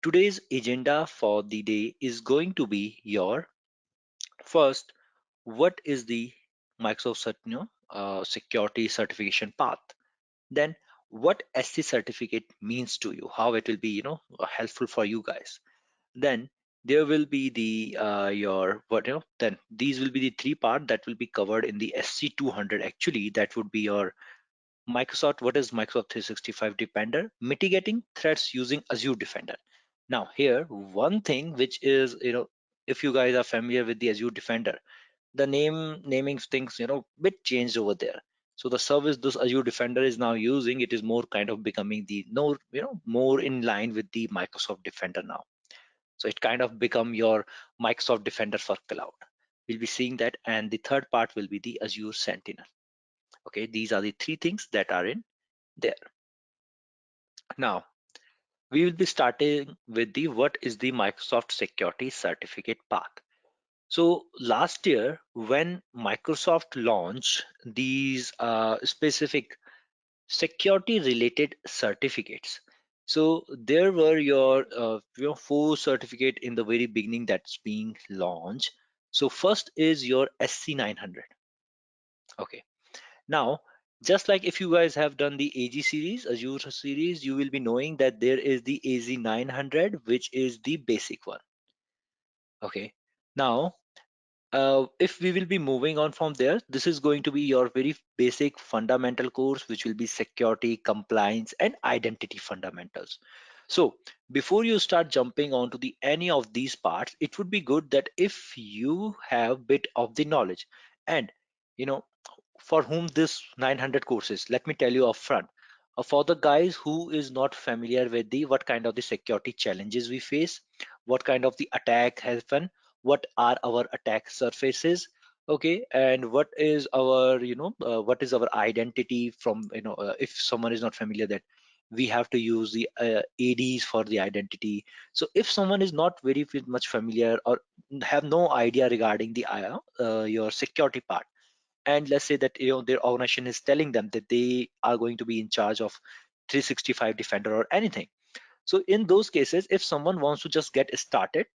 Today's agenda for the day is going to be your first, what is the Microsoft security certification path? Then what SC certificate means to you, how it will be helpful for you guys. Then there will be the your what you know then these will be the three part that will be covered in the SC-200. Actually, that would be your what is Microsoft 365 Defender, mitigating threats using Azure Defender. Now here, one thing which is, if you guys are familiar with the Azure Defender, the naming things, bit changed over there. So the service this Azure Defender is now using, it is more kind of becoming the no, more in line with the Microsoft Defender now. So it kind of become your Microsoft Defender for cloud. We'll be seeing that, and the third part will be the Azure Sentinel. Okay, these are the three things that are in there. Now we will be starting with the what is the Microsoft Security Certificate path. So last year, when Microsoft launched these specific security related certificates, so there were your four certificate in the very beginning that's being launched. So first is your SC-900. Okay, now just like if you guys have done the AG series, Azure series, you will be knowing that there is the AZ-900, which is the basic one. Okay, now if we will be moving on from there, this is going to be your very basic fundamental course, which will be security, compliance, and identity fundamentals. So before you start jumping onto the any of these parts, it would be good that if you have bit of the knowledge, and you know for whom this 900 courses, let me tell you upfront, for the guys who is not familiar with the what kind of the security challenges we face, what kind of the attack happen, what are our attack surfaces, okay, and what is our what is our identity from if someone is not familiar that we have to use the ADs for the identity. So if someone is not very much familiar or have no idea regarding the your security part, and let's say that their organization is telling them that they are going to be in charge of 365 Defender or anything, so in those cases, if someone wants to just get started,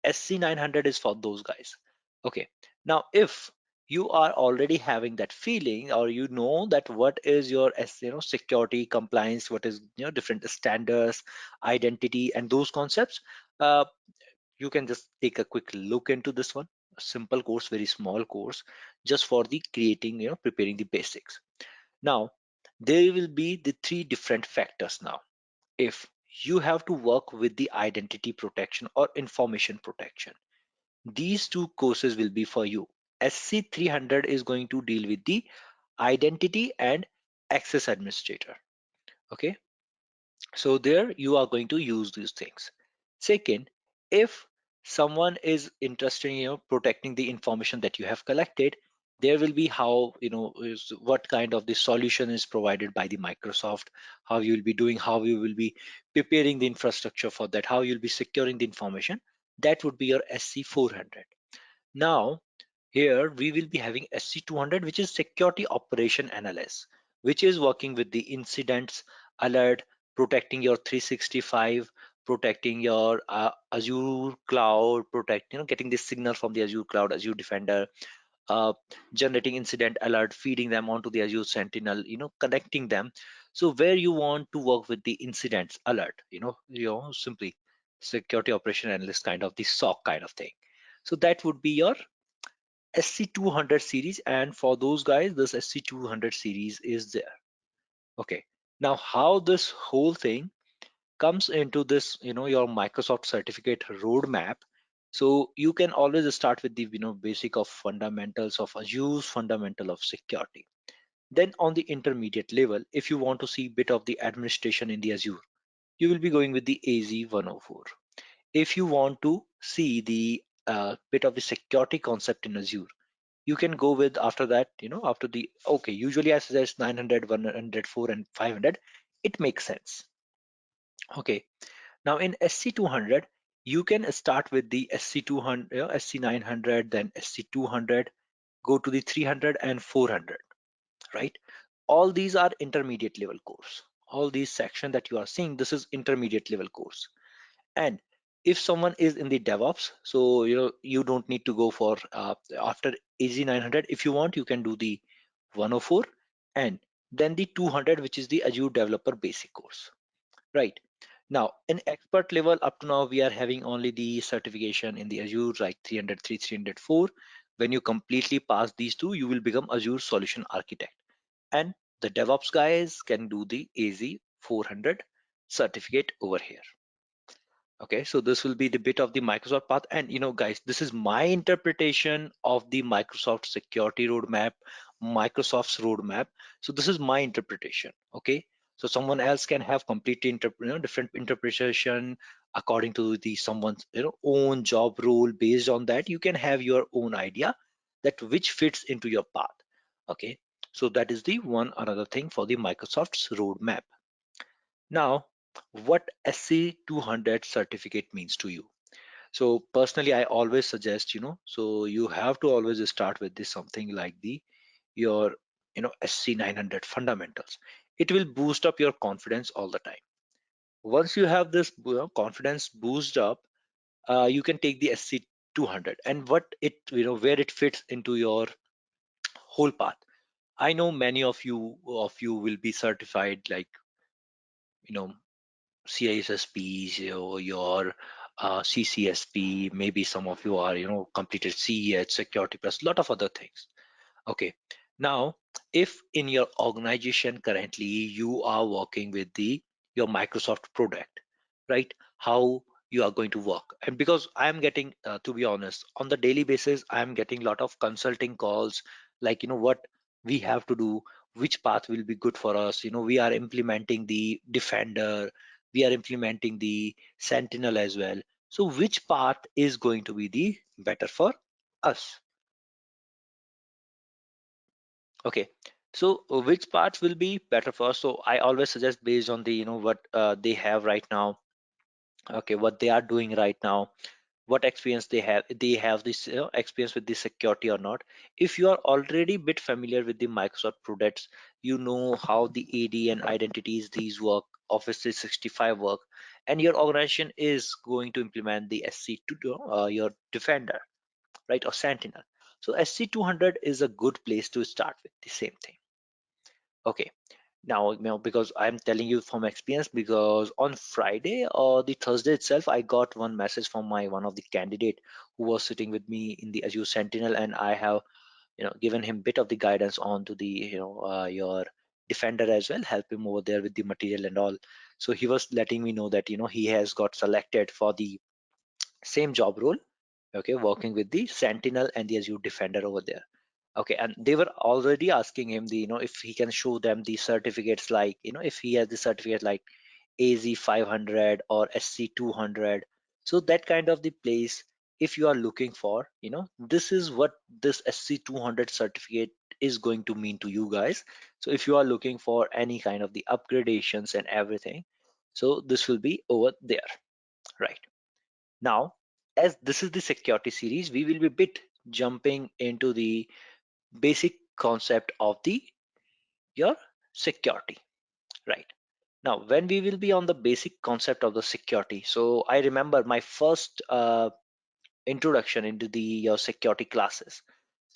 SC-900 is for those guys. Okay, now if you are already having that feeling, or that what is your security compliance, what is different standards, identity, and those concepts, uh, you can just take a quick look into this one. A simple course, very small course, just for the creating, preparing the basics. Now there will be the three different factors. Now if you have to work with the identity protection or information protection, these two courses will be for you. SC-300 is going to deal with the identity and access administrator. Okay, so there you are going to use these things. Second, if someone is interested in protecting the information that you have collected, there will be how is what kind of the solution is provided by the Microsoft, how you will be doing, how you will be preparing the infrastructure for that, how you'll be securing the information. That would be your SC-400. Now here we will be having SC-200, which is security operation analyst, which is working with the incidents, alert, protecting your 365, protecting your Azure cloud, getting this signal from the Azure cloud, Azure Defender, uh, generating incident alert, feeding them onto the Azure Sentinel, connecting them. So where you want to work with the incidents alert, simply security operation analyst kind of the SOC kind of thing. So that would be your SC-200 series, and for those guys this SC-200 series is there. Okay, now how this whole thing comes into this your Microsoft certificate roadmap. So you can always start with the basic of fundamentals of Azure, fundamental of security. Then on the intermediate level, if you want to see bit of the administration in the Azure, you will be going with the AZ-104. If you want to see the bit of the security concept in Azure, you can go with after that, after the okay, usually I suggest 900, 104, and 500. It makes sense. Okay, now in SC-200 you can start with the SC-200, SC-900, then SC-200, go to the 300 and 400, right? All these are intermediate level course. All these section that you are seeing, this is intermediate level course. And if someone is in the DevOps, so you don't need to go for after AZ-900. If you want, you can do the 104 and then the 200, which is the Azure Developer Basic course, right? Now, in expert level, up to now, we are having only the certification in the Azure, like 303, 304. When you completely pass these two, you will become Azure Solution Architect. And the DevOps guys can do the AZ 400 certificate over here. Okay, so this will be the bit of the Microsoft path. And guys, this is my interpretation of the Microsoft security roadmap, Microsoft's roadmap. So this is my interpretation. Okay, so someone else can have completely different interpretation according to the someone's own job role. Based on that, you can have your own idea that which fits into your path. Okay, so that is the one another thing for the Microsoft's roadmap. Now, what SC-200 certificate means to you? So personally, I always suggest, so you have to always start with this something like your SC-900 fundamentals. It will boost up your confidence all the time. Once you have this confidence boost up, you can take the SC-200 and what it where it fits into your whole path. I know many of you will be certified like you know CISSPs or your CCSP. Maybe some of you are completed CEH, Security Plus, lot of other things. Okay. Now, if in your organization currently you are working with the your Microsoft product, right? How you are going to work. And because I am getting, to be honest, on the daily basis, I am getting a lot of consulting calls, like what we have to do, which path will be good for us. We are implementing the Defender, we are implementing the Sentinel as well. So which path is going to be the better for us? Okay, so which parts will be better for us? So I always suggest based on the what they have right now. Okay, what they are doing right now, what experience they have this experience with the security or not. If you are already bit familiar with the Microsoft products, you know how the AD and identities these work, Office 365 work, and your organization is going to implement the SC2 your Defender, right, or Sentinel. So SC200 is a good place to start with the same thing. Okay, now because I'm telling you from experience, because on Friday or the Thursday itself, I got one message from my one of the candidate who was sitting with me in the Azure Sentinel, and I have given him bit of the guidance on to the your Defender as well, help him over there with the material and all. So he was letting me know that he has got selected for the same job role, okay, working with the Sentinel and the Azure Defender over there. Okay, and they were already asking him the if he can show them the certificates, like if he has the certificate like AZ-500 or SC-200. So that kind of the place, if you are looking for, this is what this SC-200 certificate is going to mean to you guys. So if you are looking for any kind of the upgradations and everything, so this will be over there, right? Now, as this is the security series, we will be bit jumping into the basic concept of the your security, right? Now, when we will be on the basic concept of the security, so I remember my first introduction into the your security classes.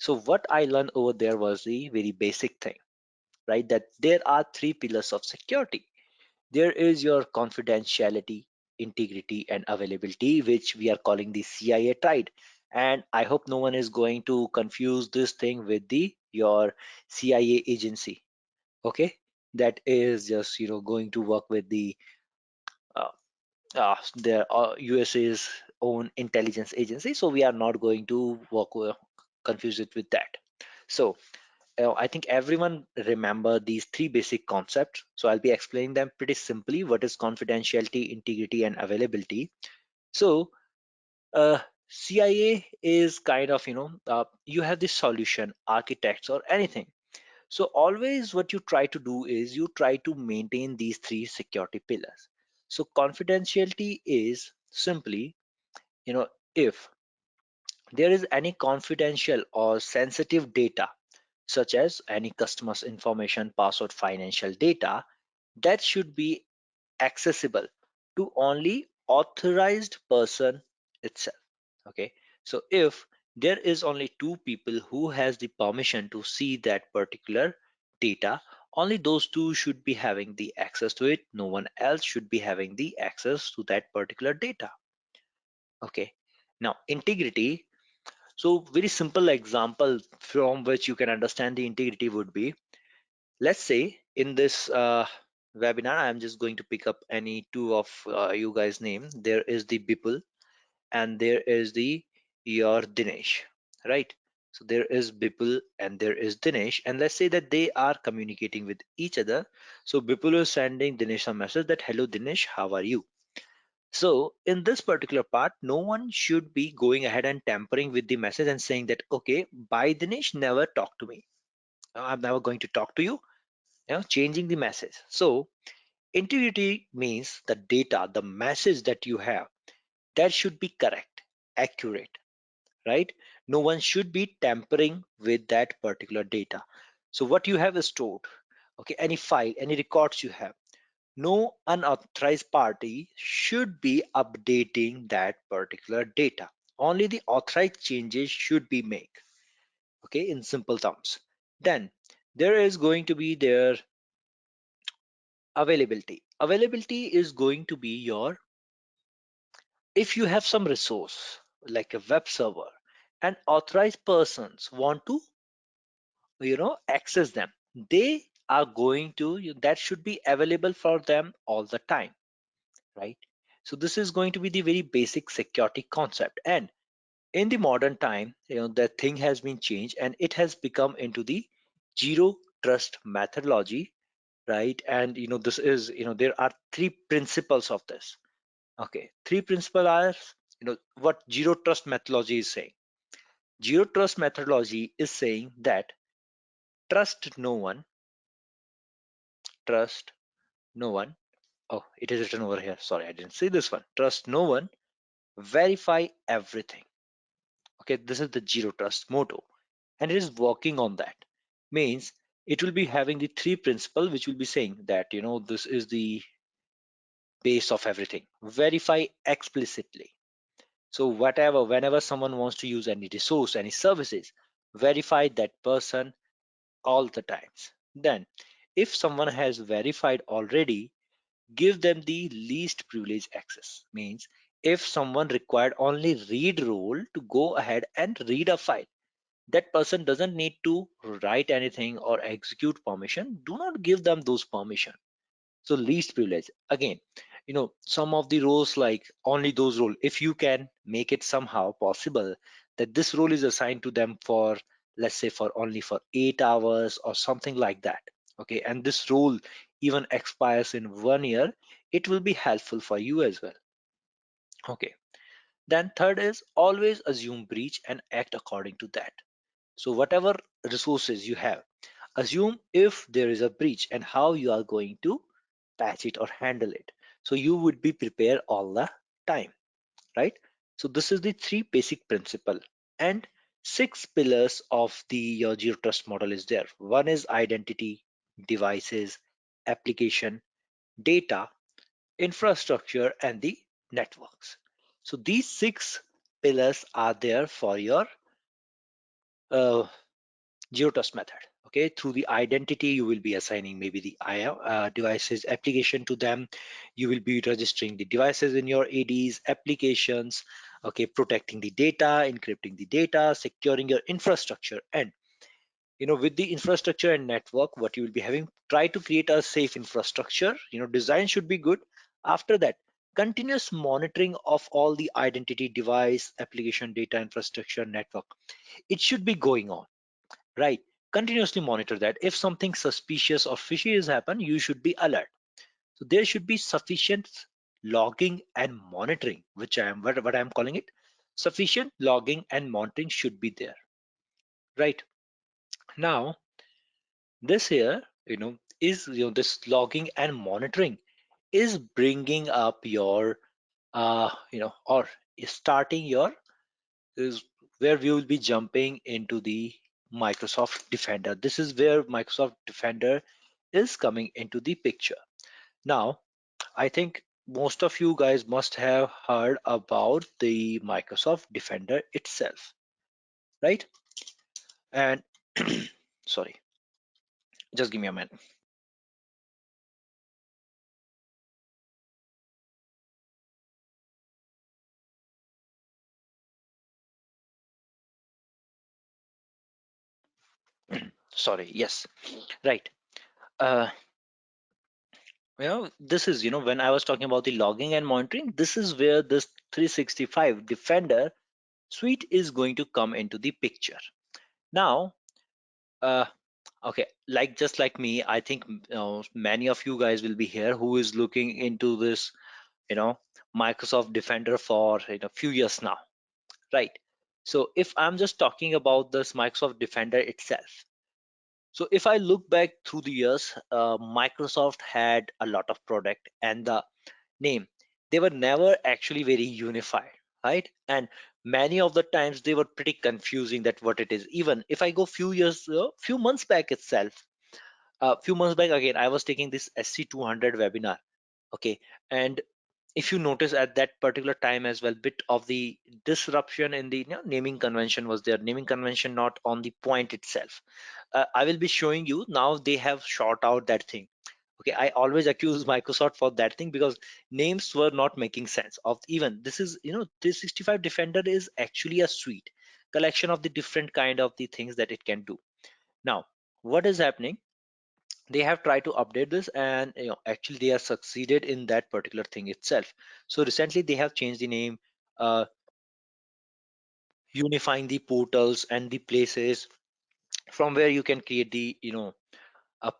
So what I learned over there was the very basic thing, right? That there are three pillars of security. There is your confidentiality, integrity, and availability, which we are calling the CIA triad. And I hope no one is going to confuse this thing with the your CIA agency. Okay, that is just going to work with uh, the USA's own intelligence agency. So we are not going to confuse it with that. So I think everyone remember these three basic concepts. So I'll be explaining them pretty simply. What is confidentiality, integrity, and availability? So CIA is kind of you have this solution, architects or anything. So always what you try to do is you try to maintain these three security pillars. So confidentiality is simply if there is any confidential or sensitive data such as any customer's information, password, financial data, that should be accessible to only authorized person itself. Okay, so if there is only two people who has the permission to see that particular data, only those two should be having the access to it. No one else should be having the access to that particular data. Okay, now integrity. So very simple example from which you can understand the integrity would be, let's say in this webinar, I'm just going to pick up any two of you guys name. There is the Bipul and there is the your Dinesh, right? So there is Bipul and there is Dinesh, and let's say that they are communicating with each other. So Bipul is sending Dinesh a message that, hello Dinesh, how are you? So in this particular part, no one should be going ahead and tampering with the message and saying that, okay, bye Dinesh, never talk to me. I'm never going to talk to you, changing the message. So integrity means the data, the message that you have, that should be correct, accurate, right? No one should be tampering with that particular data. So what you have is stored, okay, any file, any records you have, no unauthorized party should be updating that particular data. Only the authorized changes should be made, okay, in simple terms. Then there is going to be their availability. Availability is going to be your, if you have some resource like a web server and authorized persons want to access them, they are going to, that should be available for them all the time, right? So this is going to be the very basic security concept. And in the modern time, that thing has been changed and it has become into the zero trust methodology, right? And this is, there are three principles of this. Okay, three principles are, what zero trust methodology is saying. Zero trust methodology is saying that trust no one, trust no one. Oh, it is written over here. Sorry, I didn't see this one. Trust no one, verify everything. Okay, this is the zero trust motto, and it is working on that. Means it will be having the three principle, which will be saying that this is the base of everything. Verify explicitly. So whatever, whenever someone wants to use any resource, any services, verify that person all the times. Then, if someone has verified already, give them the least privilege access. Means if someone required only read role to go ahead and read a file, that person doesn't need to write anything or execute permission. Do not give them those permission. So least privilege again, some of the roles, like only those role, if you can make it somehow possible that this role is assigned to them for, let's say, for only for 8 hours or something like that. Okay, and this role even expires in 1 year, it will be helpful for you as well. Okay, then third is always assume breach and act according to that. So whatever resources you have, assume if there is a breach and how you are going to patch it or handle it. So you would be prepared all the time, right? So this is the three basic principle, and six pillars of the your zero trust model is there. One is identity, devices, application, data, infrastructure, and the networks. So these six pillars are there for your uh, zero trust method. Okay, through the identity you will be assigning maybe the devices application to them. You will be registering the devices in your ads applications. Okay, protecting the data, encrypting the data, securing your infrastructure. And with the infrastructure and network, what you will be having, try to create a safe infrastructure. Design should be good. After that, continuous monitoring of all the identity, device, application, data, infrastructure, network, it should be going on, right? Continuously monitor that. If something suspicious or fishy has happened, you should be alert. So there should be sufficient logging and monitoring, which I am what I am calling it. Sufficient logging and monitoring should be there, right? Now, this here, is this logging and monitoring is bringing up your or is starting your, is where we will be jumping into the Microsoft Defender. This is where Microsoft Defender is coming into the picture. Now, I think most of you guys must have heard about the Microsoft Defender itself, right? And sorry, just give me a minute. Sorry, yes, right. Uh, this is, when I was talking about the logging and monitoring, this is where this 365 Defender suite is going to come into the picture. Now, uh, okay, like just like me, I think many of you guys will be here who is looking into this, you know, Microsoft Defender for few years now, right? So if I'm just talking about this Microsoft Defender itself, so if I look back through the years, Microsoft had a lot of product and the name, they were never actually very unified, right? And many of the times they were pretty confusing that what it is. Even if I go few years, few months back itself, few months back again, I was taking this SC-200 webinar, okay, and if you notice at that particular time as well, bit of the disruption in the naming convention was there. Naming convention not on the point itself. I will be showing you now. They have short out that thing. Okay, I always accuse Microsoft for that thing because names were not making sense. Of even this is 365 Defender is actually a suite collection of the different kind of the things that it can do. Now, what is happening? They have tried to update this, and actually they have succeeded in that particular thing itself. So recently they have changed the name, uh, unifying the portals and the places from where you can create the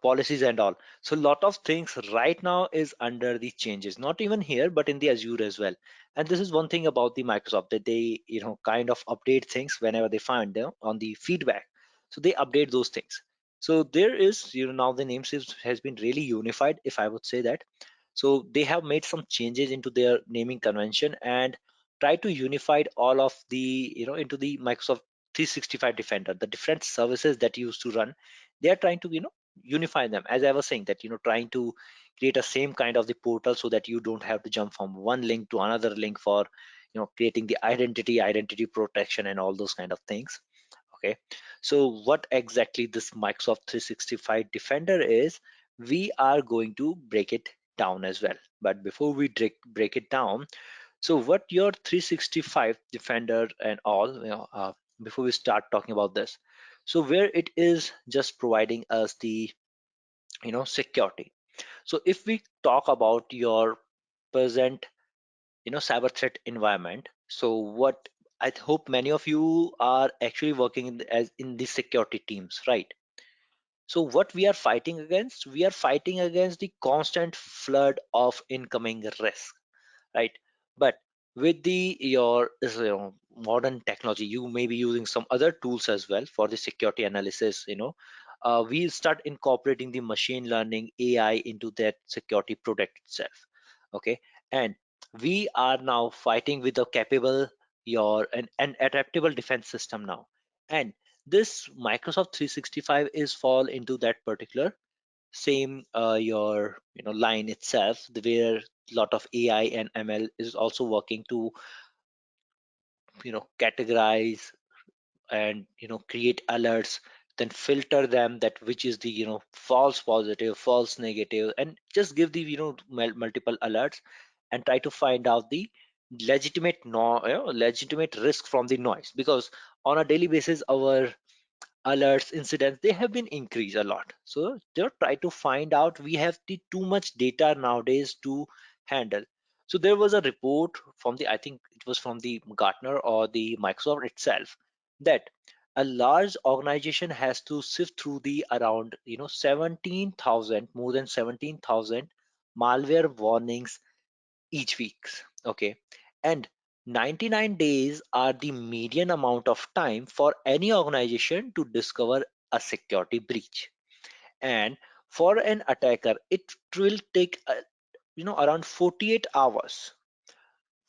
policies and all. So a lot of things right now is under the changes, not even here but in the Azure as well. And this is one thing about the Microsoft, that they kind of update things whenever they find them on the feedback. So they update those things. So there is now the names has been really unified, if I would say that. So they have made some changes into their naming convention and try to unify all of the into the Microsoft 365 Defender, the different services that used to run. They are trying to unify them, as I was saying, that trying to create a same kind of the portal so that you don't have to jump from one link to another link for creating the identity protection and all those kind of things. Okay, so what exactly this Microsoft 365 Defender is, we are going to break it down as well. But before we break it down, so what your 365 Defender and all, before we start talking about this, so where it is just providing us the security. So if we talk about your present cyber threat environment, so what I hope many of you are actually working as in the security teams, right? So what we are fighting against, we are fighting against the constant flood of incoming risk, right? But with the your modern technology, you may be using some other tools as well for the security analysis. We start incorporating the machine learning AI into that security product itself. Okay, and we are now fighting with a capable your an adaptable defense system now, and this Microsoft 365 is fall into that particular same your line itself, where a lot of AI and ML is also working to categorize and create alerts, then filter them, that which is the false positive, false negative, and just give the multiple alerts and try to find out the legitimate no legitimate risk from the noise, because on a daily basis our alerts incidents, they have been increased a lot. So they try to find out, we have the too much data nowadays to handle. So there was a report from the, I think it was from the Gartner or the Microsoft itself, that a large organization has to sift through the around 17,000, more than 17,000 malware warnings each week. Okay, and 99 days are the median amount of time for any organization to discover a security breach. And for an attacker, it will take around 48 hours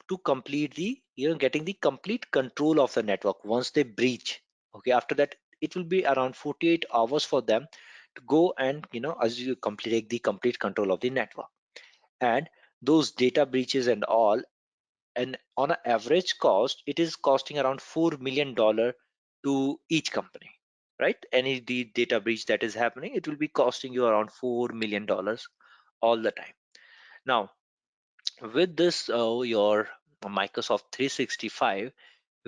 to complete the getting the complete control of the network once they breach. Okay, after that it will be around 48 hours for them to go and as you complete the complete control of the network. And those data breaches and all, and on an average cost, it is costing around $4 million to each company, right? Any data breach that is happening, it will be costing you around $4 million all the time. Now, with this, your Microsoft 365,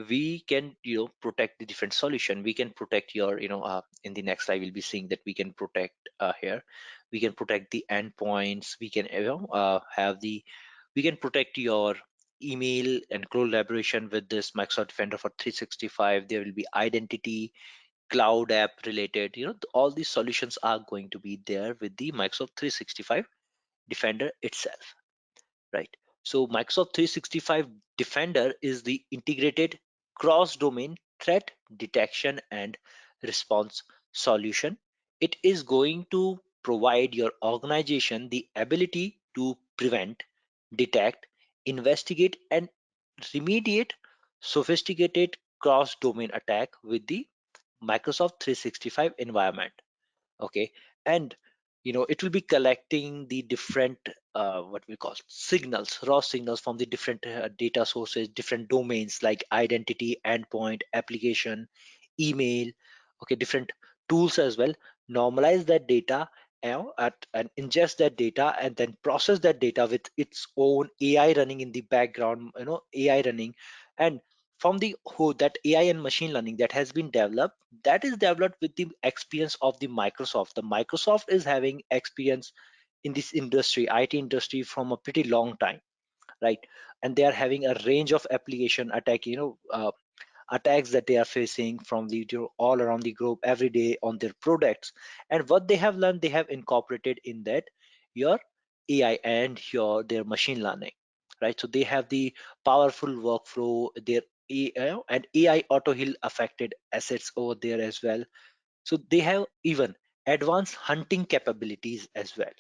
we can protect the different solution. We can protect your in the next slide we'll be seeing that we can protect here. We can protect the endpoints. We can have the we can protect your email and collaboration with this Microsoft Defender for 365. There will be identity, cloud app related, all these solutions are going to be there with the Microsoft 365 Defender itself, right? So Microsoft 365 Defender is the integrated cross-domain threat detection and response solution. It is going to provide your organization the ability to prevent, detect, investigate, and remediate sophisticated cross-domain attack with the Microsoft 365 environment. Okay, and it will be collecting the different what we call signals, raw signals from the different data sources, different domains like identity, endpoint, application, email, okay, different tools as well. Normalize that data, and ingest that data, and then process that data with its own AI running in the background, AI running. And from the whole that AI and machine learning that has been developed, that is developed with the experience of the Microsoft. The Microsoft is having experience in this industry, IT industry, from a pretty long time, right? And they are having a range of application attack, attacks that they are facing from the all around the globe every day on their products. And what they have learned, they have incorporated in that your AI and their machine learning, right? So they have the powerful workflow, their and AI auto heal affected assets over there as well. So they have even advanced hunting capabilities as well.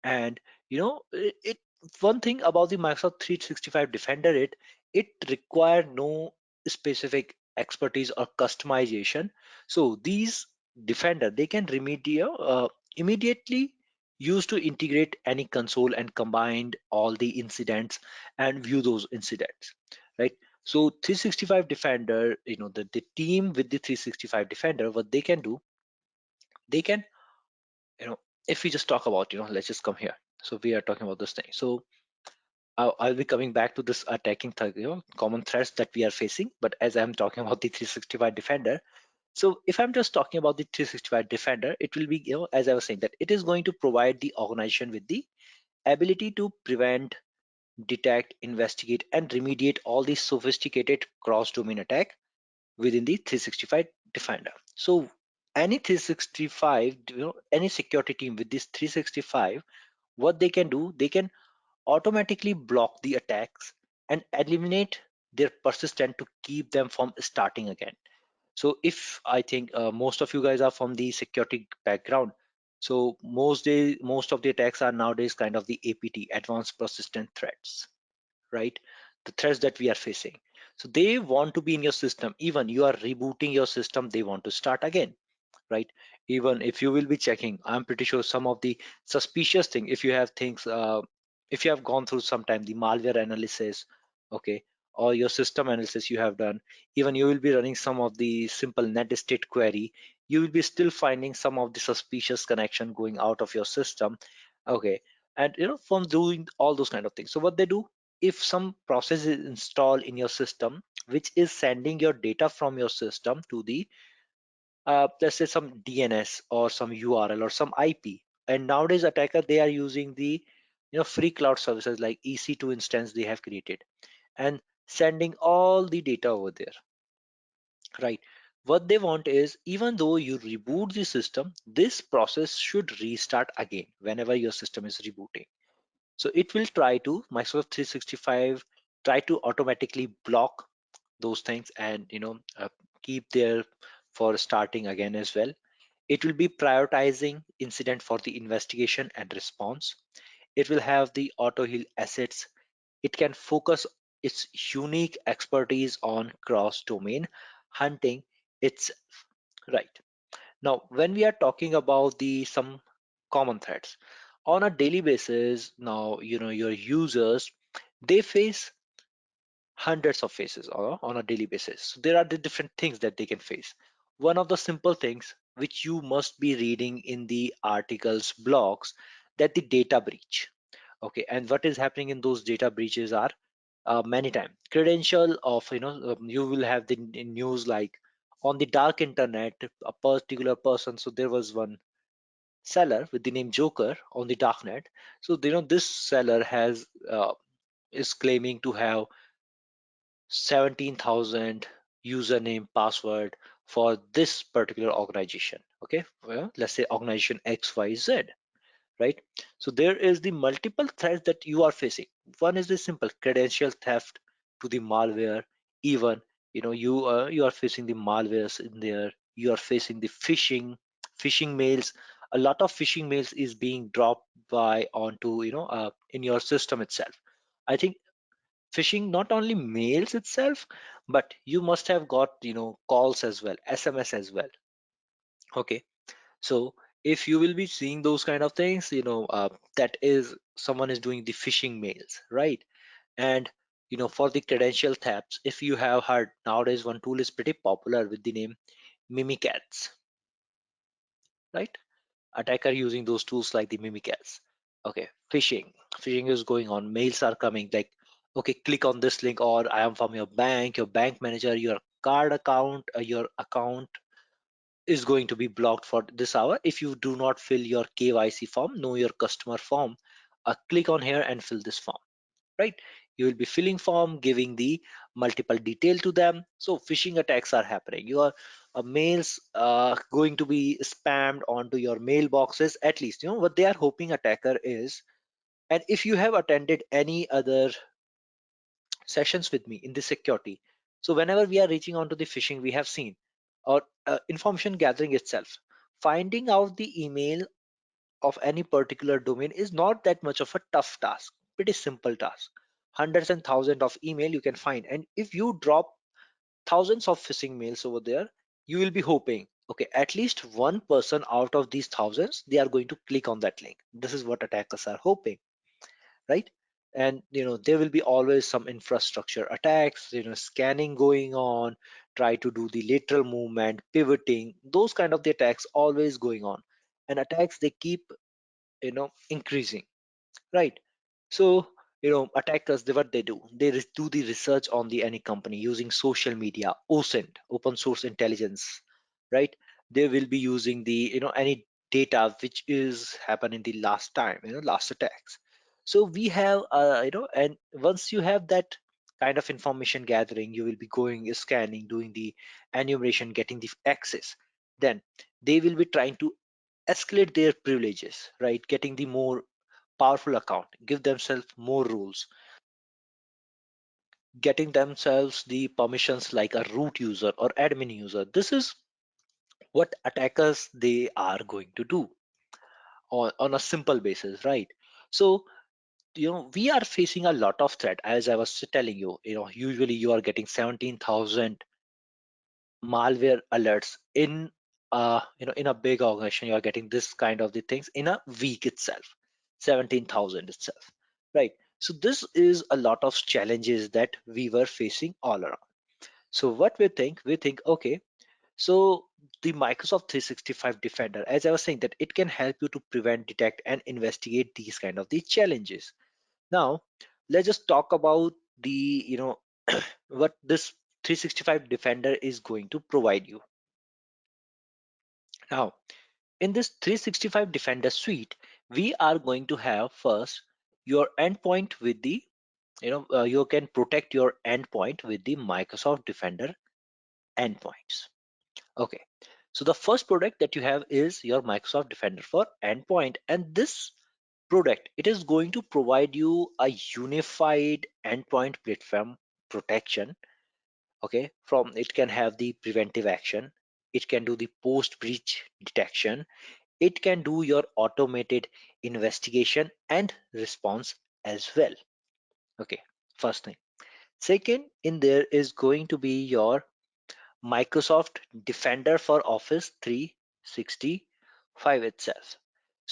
And it one thing about the Microsoft 365 Defender, it require no specific expertise or customization. So these Defender, they can immediately use to integrate any console and combine all the incidents and view those incidents, right? So 365 Defender, the team with the 365 Defender, what they can do, they can you know if we just talk about, let's just come here. So we are talking about this thing. So I'll be coming back to this attacking common threats that we are facing, but as I'm talking about the 365 Defender, so if I'm just talking about the 365 Defender, it will be, as I was saying, that it is going to provide the organization with the ability to prevent, detect, investigate, and remediate all these sophisticated cross-domain attack within the 365 Defender. So any 365, any security team with this 365, what they can do, they can automatically block the attacks and eliminate their persistent to keep them from starting again. So if I think most of you guys are from the security background, so most of the attacks are nowadays kind of the APT, advanced persistent threats, right? The threats that we are facing. So they want to be in your system. Even you are rebooting your system, they want to start again, right? Even if you will be checking, I'm pretty sure some of the suspicious thing, if you have things, if you have gone through sometime the malware analysis, okay, or your system analysis you have done, even you will be running some of the simple net state query, you will be still finding some of the suspicious connection going out of your system, okay. And from doing all those kind of things, so what they do, if some process is installed in your system which is sending your data from your system to the let's say some DNS or some URL or some IP. And nowadays attacker, they are using the free cloud services like EC2 instance they have created and sending all the data over there, right? What they want is, even though you reboot the system, this process should restart again whenever your system is rebooting. So it will try to, Microsoft 365 try to automatically block those things and keep there for starting again as well. It will be prioritizing incident for the investigation and response. It will have the auto heal assets. It can focus its unique expertise on cross domain hunting itself, right? Now, when we are talking about the some common threats, On a daily basis now, your users, they face hundreds of faces on a daily basis. So there are the different things that they can face. One of the simple things which you must be reading in the articles blogs, that the data breach. Okay, and what is happening in those data breaches are, many times credential of, you will have the news like on the dark internet, a particular person. So there was one seller with the name Joker on the darknet. So this seller has is claiming to have 17,000 username password for this particular organization. Okay, well, let's say organization XYZ, right? So there is the multiple threats that you are facing. One is the simple credential theft to the malware. Even you are facing the malwares in there. You are facing the phishing mails. A lot of phishing mails is being dropped by onto in your system itself. I think phishing not only mails itself, but you must have got calls as well, SMS as well. Okay, so if you will be seeing those kind of things, that is someone is doing the phishing mails, right? And for the credential thefts, if you have heard, nowadays one tool is pretty popular with the name Mimikatz, right? Attacker using those tools like the Mimikatz. Okay, phishing is going on. Mails are coming like, okay, click on this link, or I am from your bank manager, your card account, your account is going to be blocked for this hour if you do not fill your KYC form, know your customer form. Click on here and fill this form, right? You will be filling form, giving the multiple detail to them. So phishing attacks are happening. Your mails going to be spammed onto your mailboxes. At least what they are hoping attacker is. And if you have attended any other sessions with me in the security, so whenever we are reaching onto the phishing, we have seen, or information gathering itself, finding out the email of any particular domain is not that much of a tough task. Pretty simple task. Hundreds and thousands of email you can find, and if you drop thousands of phishing mails over there, you will be hoping, okay, at least one person out of these thousands, they are going to click on that link. This is what attackers are hoping, right? And there will be always some infrastructure attacks, scanning going on, try to do the lateral movement, pivoting, those kind of the attacks always going on. And attacks, they keep increasing, right? So attackers, what they do, they do the research on the any company using social media, OSINT, open source intelligence, right? They will be using the any data which is happened in the last time, last attacks. So we have and once you have that kind of information gathering, you will be going scanning, doing the enumeration, getting the access. Then they will be trying to escalate their privileges, right? Getting the more powerful account, give themselves more rules, getting themselves the permissions like a root user or admin user. This is what attackers they are going to do on a simple basis, right? So we are facing a lot of threat. As I was telling you, usually you are getting 17,000 malware alerts in in a big organization. You are getting this kind of the things in a week itself, 17,000 itself, right? So this is a lot of challenges that we were facing all around. So what we think, okay, so the Microsoft 365 Defender, as I was saying, that it can help you to prevent, detect, and investigate these kind of the challenges. Now let's just talk about the what this 365 Defender is going to provide you. Now, in this 365 Defender suite, we are going to have first your endpoint with the, you can protect your endpoint with the Microsoft Defender endpoints. Okay, so the first product that you have is your Microsoft Defender for endpoint, and this product, it is going to provide you a unified endpoint platform protection. Okay, from it can have the preventive action, it can do the post breach detection, it can do your automated investigation and response as well. Okay, first thing. Second, in there is going to be your Microsoft Defender for Office 365 itself.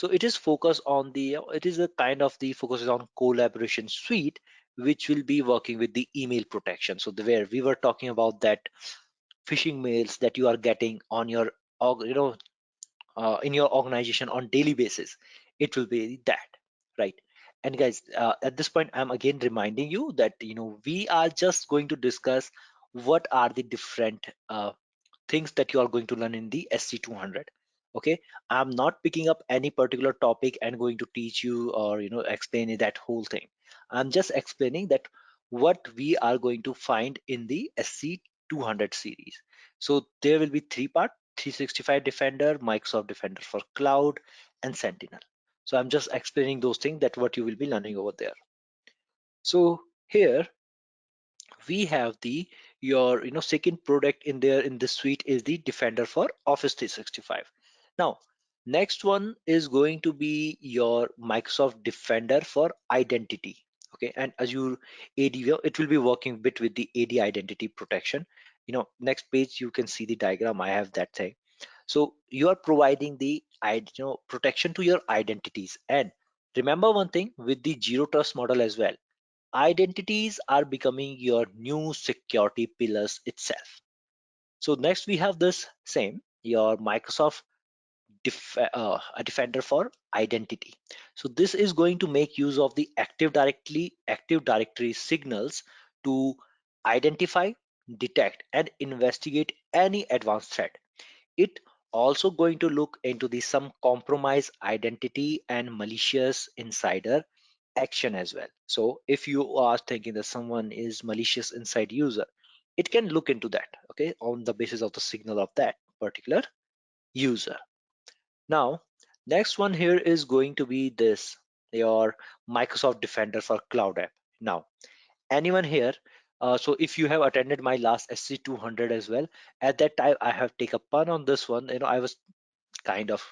So it is focused on the, it is a kind of the focuses on collaboration suite, which will be working with the email protection. So where we were talking about that phishing mails that you are getting on your in your organization on daily basis, it will be that, right? And guys, at this point I'm again reminding you that we are just going to discuss what are the different things that you are going to learn in the SC-200. Okay, I'm not picking up any particular topic and going to teach you or explain that whole thing. I'm just explaining that what we are going to find in the SC-200 series. So there will be three part: 365 Defender, Microsoft Defender for Cloud, and Sentinel. So I'm just explaining those things that what you will be learning over there. So here we have the your second product in there in this suite is the Defender for Office 365. Now next one is going to be your Microsoft Defender for Identity. Okay, and Azure AD, it will be working bit with the AD identity protection. Next page you can see the diagram, I have that thing. So you are providing the protection to your identities. And remember one thing with the zero trust model as well, identities are becoming your new security pillars itself. So next we have this same your Microsoft a Defender for Identity. So this is going to make use of the Active Directory signals to identify, detect, and investigate any advanced threat. It also going to look into the some compromise identity and malicious insider action as well. So if you are thinking that someone is malicious inside user, it can look into that, okay, on the basis of the signal of that particular user. Now next one here is going to be this your Microsoft Defender for Cloud app. Now anyone here, so if you have attended my last SC-200 as well, at that time I have taken a pun on this one. I was kind of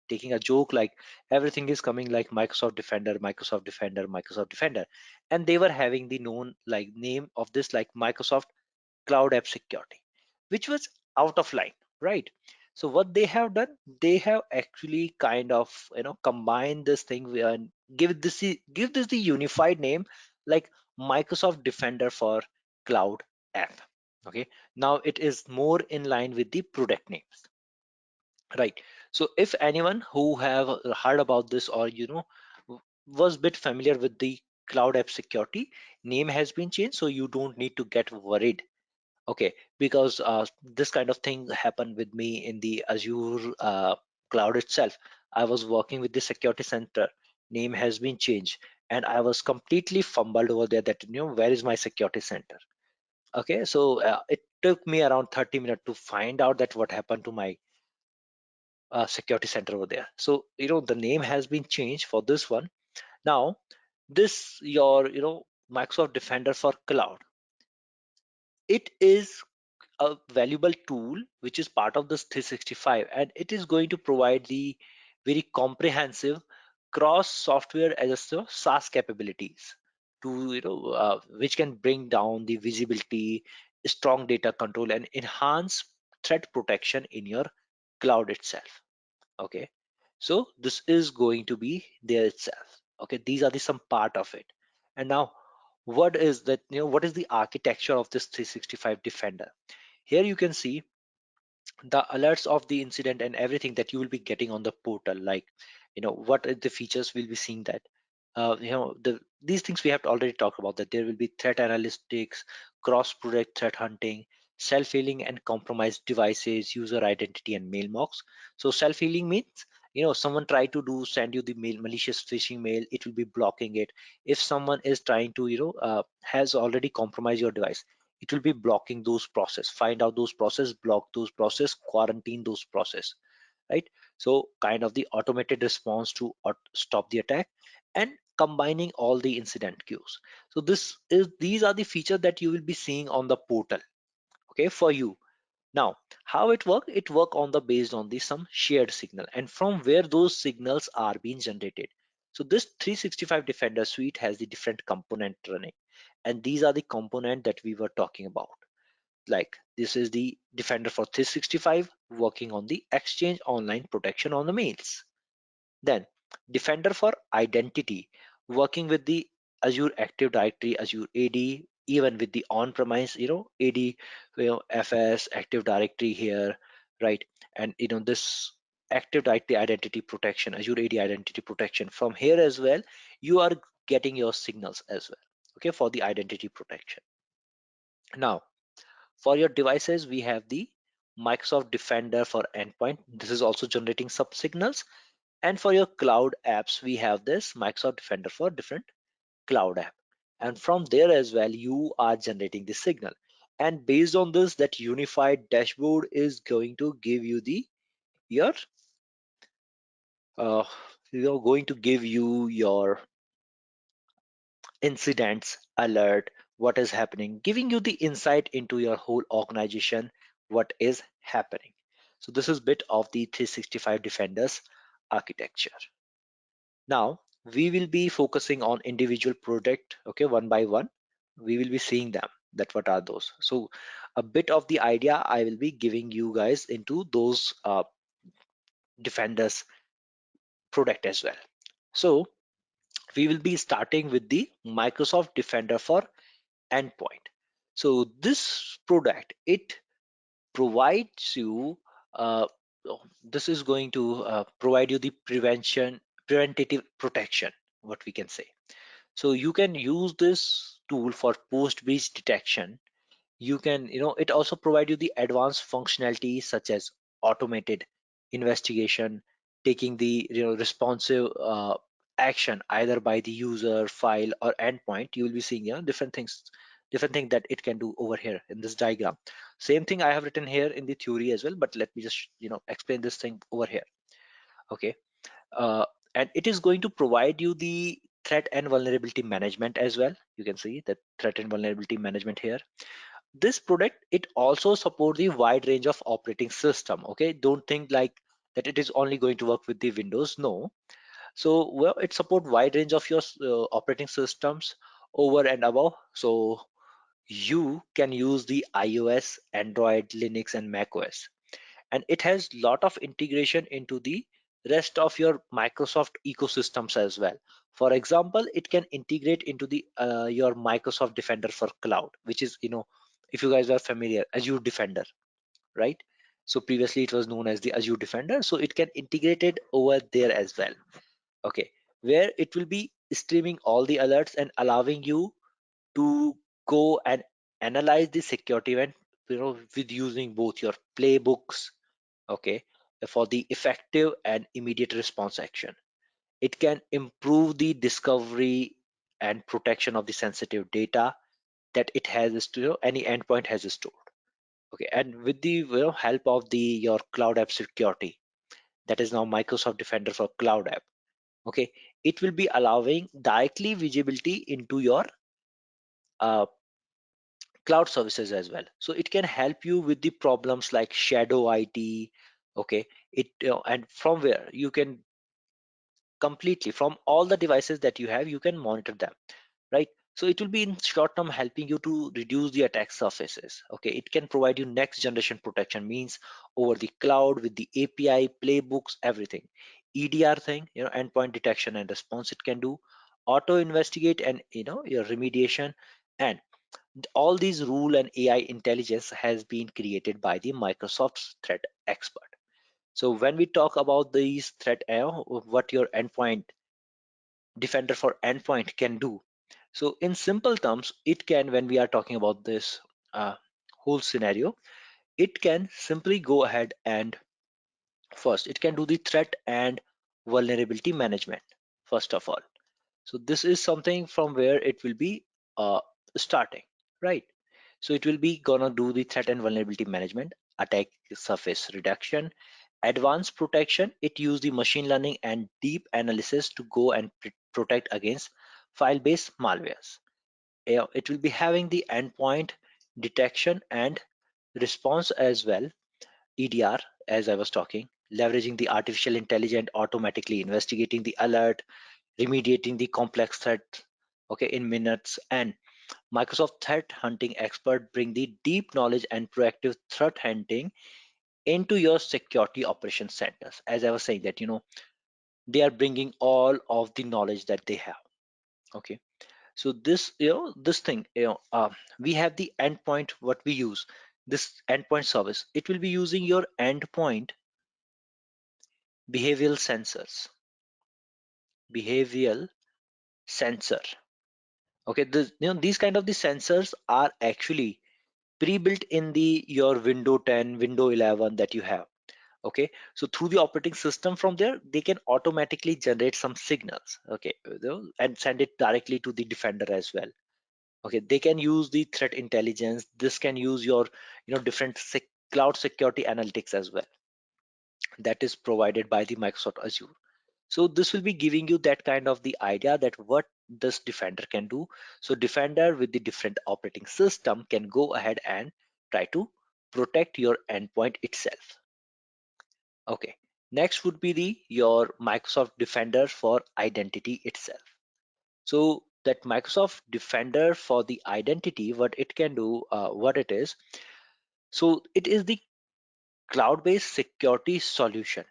taking a joke like everything is coming like Microsoft Defender, Microsoft Defender, Microsoft Defender, and they were having the known like name of this like Microsoft Cloud App Security, which was out of line, right? So what they have done, they have actually kind of combined this thing and give this the unified name like Microsoft Defender for Cloud App. Okay, now it is more in line with the product names. Right. So if anyone who have heard about this or was bit familiar with the cloud app security, name has been changed, so you don't need to get worried. Okay, because this kind of thing happened with me in the Azure cloud itself. I was working with the security center, name has been changed, and I was completely fumbled over there that where is my security center. Okay, so it took me around 30 minutes to find out that what happened to my security center over there. So the name has been changed for this one. Now this your Microsoft Defender for Cloud, it is a valuable tool which is part of this 365, and it is going to provide the very comprehensive cross software as a SaaS capabilities to which can bring down the visibility, strong data control, and enhance threat protection in your cloud itself. Okay, so this is going to be there itself. Okay, these are the some part of it. And now what is that what is the architecture of this 365 Defender? Here you can see the alerts of the incident and everything that you will be getting on the portal, like what are the features we'll be seeing that these things we have to already talk about, that there will be threat analytics, cross product threat hunting, self-healing and compromised devices, user identity, and mail mocks. So self-healing means someone try to do send you the mail malicious phishing mail, it will be blocking it. If someone is trying to has already compromised your device, it will be blocking those process, find out those process, block those process, quarantine those process, right? So kind of the automated response to stop the attack, and combining all the incident queues. So these are the features that you will be seeing on the portal, okay, for you. Now how it work on the based on the some shared signal, and from where those signals are being generated. So this 365 Defender suite has the different component running, and these are the component that we were talking about. Like this is the Defender for 365 working on the Exchange Online protection on the mails. Then Defender for identity, working with the Azure Active Directory, Azure AD, even with the on-premise, AD, FS, Active Directory here, right? And this Active Directory identity protection, Azure AD identity protection, from here as well, you are getting your signals as well, okay, for the identity protection. Now, for your devices, we have the Microsoft Defender for endpoint. This is also generating some signals. And for your cloud apps, we have this Microsoft Defender for different cloud app. And from there as well, you are generating the signal. And based on this, that unified dashboard is going to give you the your uh, going to give you your incidents alert, what is happening, giving you the insight into your whole organization, what is happening. So this is bit of the 365 Defenders architecture. Now we will be focusing on individual product, okay, one by one. We will be seeing them, that what are those. So a bit of the idea I will be giving you guys into those Defenders product as well. So we will be starting with the Microsoft Defender for endpoint. So this product, it provides you this is going to provide you the preventative protection, what we can say. So you can use this tool for post breach detection. You can, it also provide you the advanced functionality such as automated investigation, taking the responsive action either by the user, file, or endpoint. You will be seeing different thing that it can do over here in this diagram. Same thing I have written here in the theory as well, but let me just explain this thing over here. Okay. uh, and it is going to provide you the threat and vulnerability management as well. You can see that threat and vulnerability management here. This product, it also support the wide range of operating system. Okay, don't think like that it is only going to work with the Windows. No. So well, it support wide range of your operating systems over and above. So you can use the iOS, Android, Linux, and Mac OS. And it has lot of integration into the rest of your Microsoft ecosystems as well. For example, it can integrate into the your Microsoft Defender for cloud, which is, if you guys are familiar, Azure Defender, right? So previously it was known as the Azure Defender, so it can integrate it over there as well. Okay, where it will be streaming all the alerts and allowing you to go and analyze the security event, with using both your playbooks, okay, for the effective and immediate response action. It can improve the discovery and protection of the sensitive data that it has any endpoint has stored. Okay, and with the help of the your cloud app security, that is now Microsoft Defender for cloud app. Okay, it will be allowing directly visibility into your uh, cloud services as well. So it can help you with the problems like shadow IT. Okay, it and from where you can completely from all the devices that you have, you can monitor them, right? So it will be in short term helping you to reduce the attack surfaces. Okay, it can provide you next generation protection, means over the cloud with the API, playbooks, everything. EDR thing, endpoint detection and response, it can do auto investigate and your remediation. And all these rule and AI intelligence has been created by the Microsoft threat expert. So when we talk about these threat, what your endpoint defender for endpoint can do. So in simple terms, it can, when we are talking about this uh, whole scenario, it can simply go ahead and first, it can do the threat and vulnerability management, first of all. So this is something from where it will be uh, starting, right? So it will be gonna do the threat and vulnerability management, attack surface reduction, advanced protection. It use the machine learning and deep analysis to go and protect against file-based malwares. It will be having the endpoint detection and response as well, EDR, as I was talking, leveraging the artificial intelligence, automatically investigating the alert, remediating the complex threat, okay, in minutes. And Microsoft threat hunting expert bring the deep knowledge and proactive threat hunting into your security operations centers. As I was saying that, they are bringing all of the knowledge that they have. Okay, so this, this thing, we have the endpoint. What we use, this endpoint service, it will be using your endpoint behavioral sensors, behavioral sensor. Okay, these kind of the sensors are actually pre-built in the your window 10, window 11 that you have. Okay, so through the operating system, from there they can automatically generate some signals. Okay, and send it directly to the defender as well. Okay, they can use the threat intelligence. This can use your different cloud security analytics as well, that is provided by the Microsoft Azure. So this will be giving you that kind of the idea that what this defender can do. So defender with the different operating system can go ahead and try to protect your endpoint itself. Okay, next would be the your Microsoft Defender for identity itself. So that Microsoft Defender for the identity, what it can do, what it is, so it is the cloud-based security solution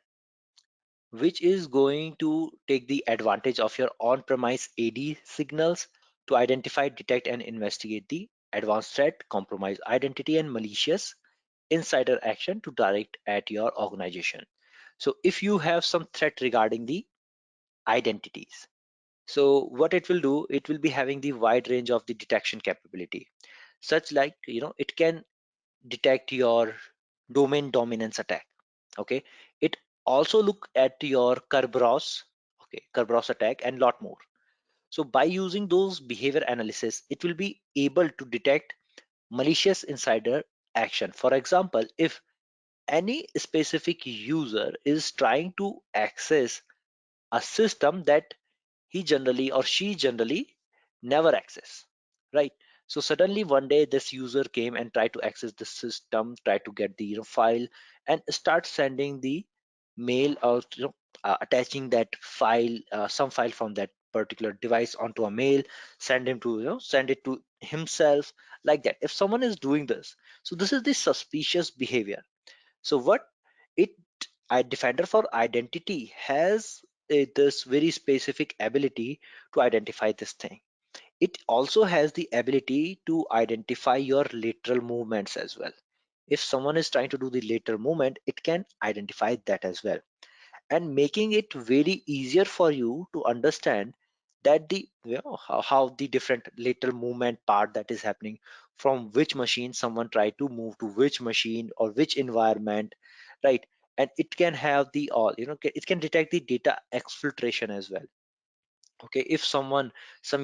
which is going to take the advantage of your on-premise AD signals to identify, detect, and investigate the advanced threat, compromise identity, and malicious insider action to direct at your organization. So if you have some threat regarding the identities, so what it will do, it will be having the wide range of the detection capability, such like it can detect your domain dominance attack. Okay, it also look at your Kerberos, okay, Kerberos attack, and lot more. So by using those behavior analysis, it will be able to detect malicious insider action. For example, if any specific user is trying to access a system that he generally or she generally never access, right? So suddenly one day this user came and tried to access the system, tried to get the file, and start sending the mail, or attaching that file, some file from that particular device onto a mail, send him to send it to himself, like that. If someone is doing this, so this is the suspicious behavior. So what it Defender for Identity has this very specific ability to identify this thing. It also has the ability to identify your lateral movements as well. If someone is trying to do the lateral movement, it can identify that as well, and making it very easier for you to understand that the how the different lateral movement part that is happening, from which machine someone try to move to which machine or which environment, right? And it can have the all, it can detect the data exfiltration as well. Okay, if some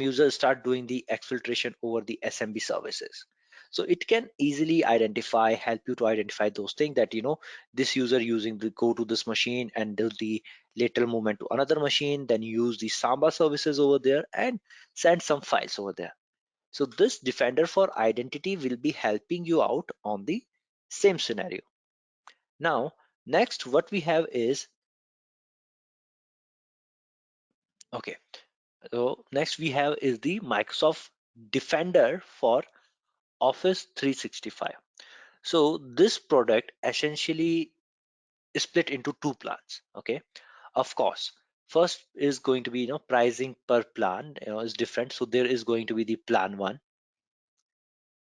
users start doing the exfiltration over the SMB services, so it can easily help you to identify those things, that this user using the go to this machine and do the lateral movement to another machine, then use the Samba services over there and send some files over there. So this Defender for Identity will be helping you out on the same scenario. Now next what we have is, okay, so next we have is the Microsoft Defender for Office 365. So this product essentially is split into two plans. Okay, of course, first is going to be pricing per plan is different. So there is going to be the plan one.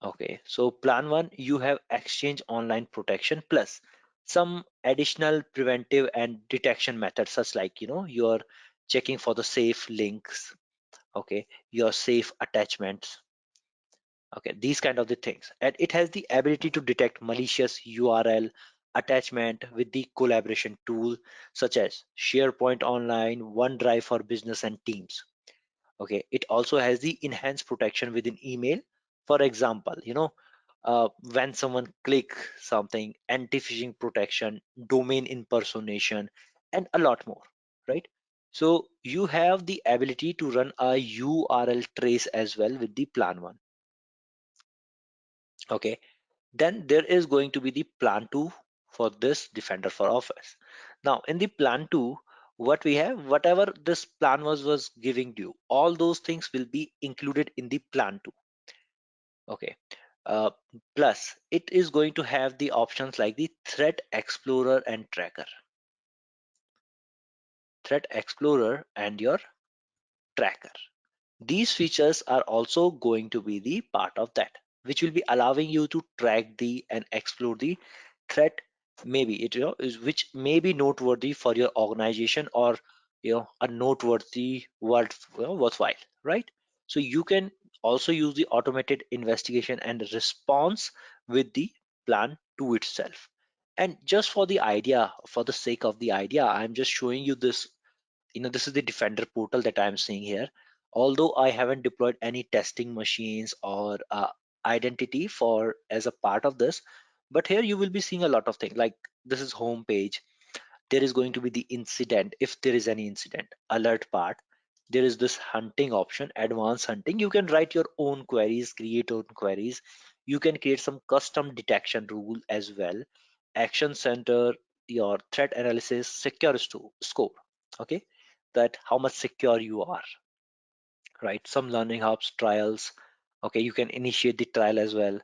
Okay, so plan one, you have Exchange Online Protection plus some additional preventive and detection methods, such like you're checking for the safe links. Okay, your safe attachments. Okay, these kind of the things, and it has the ability to detect malicious URL attachment with the collaboration tool, such as SharePoint Online, OneDrive for business and teams. Okay, it also has the enhanced protection within email. For example, when someone click something, anti-phishing protection, domain impersonation, and a lot more, right? So you have the ability to run a URL trace as well with the plan one. Okay, then there is going to be the plan 2 for this Defender for Office. Now in the plan 2, what we have, whatever this plan was giving you, all those things will be included in the plan 2. Okay, uh, plus it is going to have the options like the Threat Explorer and Tracker. Threat Explorer, and your tracker. These features are also going to be the part of that, which will be allowing you to track the and explore the threat. Maybe it is which may be noteworthy for your organization, or a noteworthy word, worthwhile, right? So you can also use the automated investigation and response with the plan to itself. And just for the idea, for the sake of the idea, I'm just showing you this. This is the Defender portal that I'm seeing here. Although I haven't deployed any testing machines or identity for as a part of this, but here you will be seeing a lot of things. Like, this is home page. There is going to be the incident, if there is any incident alert part. There is this hunting option, advanced hunting. You can write your own queries, create own queries. You can create some custom detection rule as well. Action center, your threat analysis, secure score. Okay, that how much secure you are, right? Some learning hubs, trials. Okay, you can initiate the trial as well.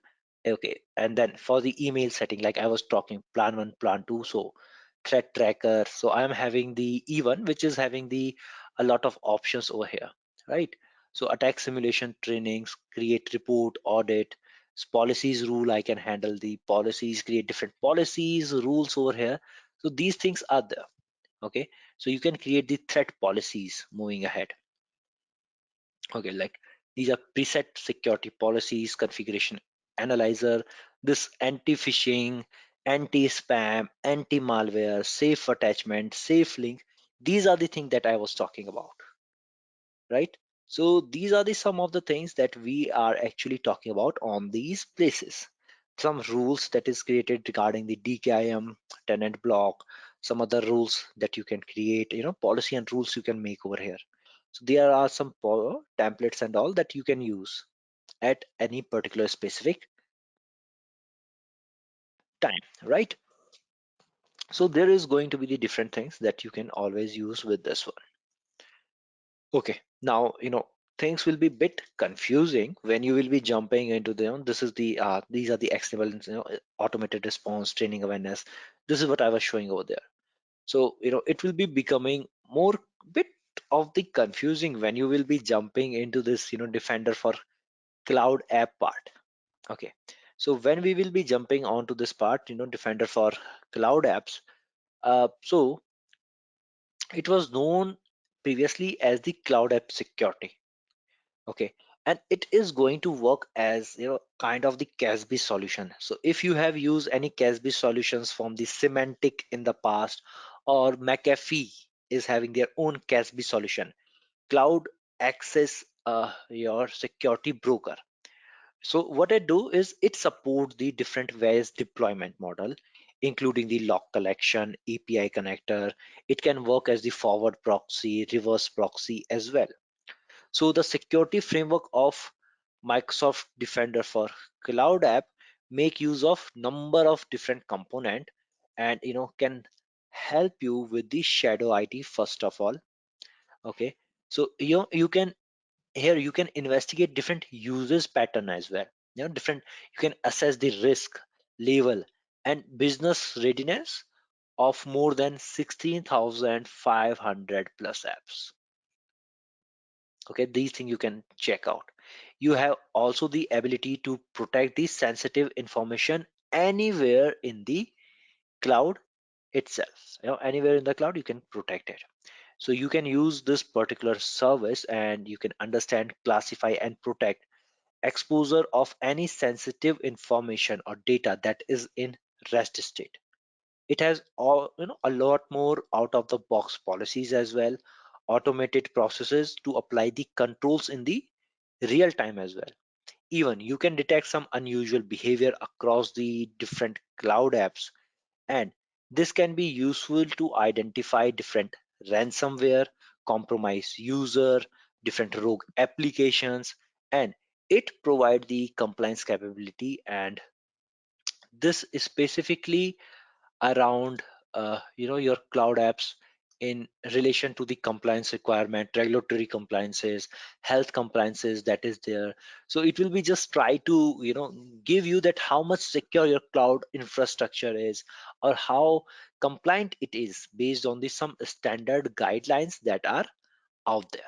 Okay, and then for the email setting, like I was talking, plan one, plan two. So threat tracker. So I am having the E1, which is having the a lot of options over here, right? So attack simulation trainings, create report, audit, policies rule. I can handle the policies, create different policies, rules over here. So these things are there. Okay, so you can create the threat policies moving ahead. Okay, like these are preset security policies, configuration analyzer, this anti-phishing, anti-spam, anti-malware, safe attachment, safe link. These are the things that I was talking about, right? So these are the some of the things that we are actually talking about on these places. Some rules that is created regarding the DKIM, tenant block, some other rules that you can create, policy and rules you can make over here. So there are some templates and all that you can use at any particular specific time, right? So there is going to be the different things that you can always use with this one. Okay, now things will be bit confusing when you will be jumping into this is the these are the actionable, automated response, training awareness. This is what I was showing over there. So it will be becoming more bit of the confusing when you will be jumping into this Defender for cloud app part. Okay, so when we will be jumping onto this part, Defender for cloud apps, so it was known previously as the cloud app security. Okay, and it is going to work as kind of the CASB solution. So if you have used any CASB solutions from the Semantic in the past, or McAfee is having their own CASB solution, cloud access, your security broker. So what I do is it supports the different various deployment model, including the log collection, API connector. It can work as the forward proxy, reverse proxy as well. So the security framework of Microsoft Defender for Cloud App make use of number of different component, and can help you with the shadow IT first of all. Okay, so you can here you can investigate different users pattern as well. Different, you can assess the risk level and business readiness of more than 16,500 plus apps. Okay, these things you can check out. You have also the ability to protect the sensitive information anywhere in the cloud itself. Anywhere in the cloud you can protect it. So you can use this particular service, and you can understand, classify and protect exposure of any sensitive information or data that is in rest state. It has all a lot more out of the box policies as well, automated processes to apply the controls in the real time as well. Even you can detect some unusual behavior across the different cloud apps, and this can be useful to identify different ransomware, compromised user, different rogue applications, and it provide the compliance capability. And this is specifically around your cloud apps, in relation to the compliance requirement, regulatory compliances, health compliances that is there. So it will be just try to give you that how much secure your cloud infrastructure is, or how compliant it is based on the some standard guidelines that are out there,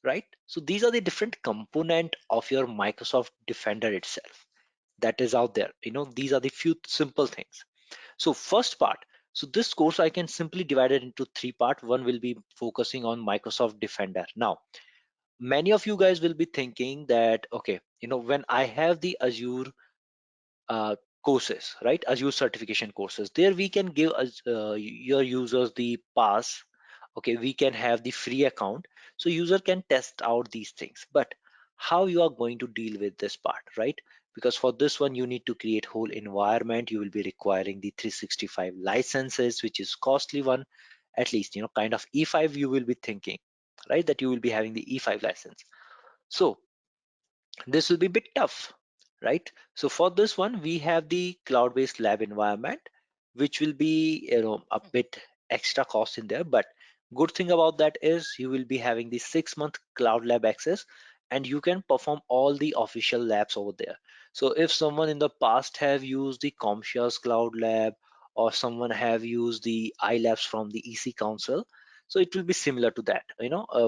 right? So these are the different component of your Microsoft Defender itself that is out there. These are the few simple things. So first part, so this course I can simply divide it into three parts. One will be focusing on Microsoft Defender. Now, many of you guys will be thinking that, okay, when I have the Azure uh, courses, right? Azure certification courses. There we can give us, your users the pass. Okay, we can have the free account, so user can test out these things. But how you are going to deal with this part, right? Because for this one, you need to create whole environment. You will be requiring the 365 licenses, which is costly one. At least, kind of E5 you will be thinking, right? That you will be having the E5 license. So this will be a bit tough, right? So for this one, we have the cloud-based lab environment, which will be a bit extra cost in there. But good thing about that is you will be having the 6-month cloud lab access, and you can perform all the official labs over there. So if someone in the past have used the Comshare's cloud lab, or someone have used the iLabs from the EC Council, so it will be similar to that.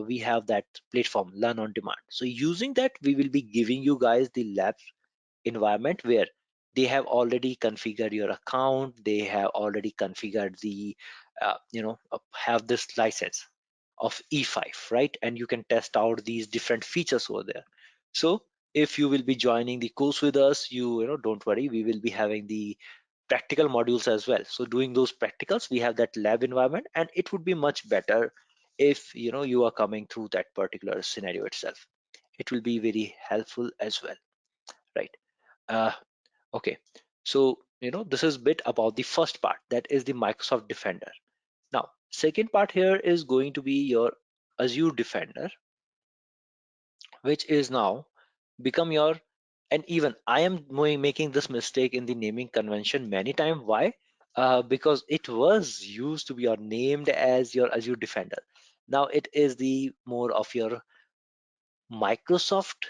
We have that platform, learn on demand. So using that, we will be giving you guys the lab environment where they have already configured your account. They have already configured the have this license of E5, right? And you can test out these different features over there. So if you will be joining the course with us, don't worry, we will be having the practical modules as well. So doing those practicals, we have that lab environment, and it would be much better if you are coming through that particular scenario itself. It will be very helpful as well, right? uh, okay, so this is bit about the first part, that is the Microsoft Defender. Now second part here is going to be your Azure Defender, which is now become your, and even I am making this mistake in the naming convention many times. Why? Because it was used to be or named as your Azure Defender. Now it is the more of your Microsoft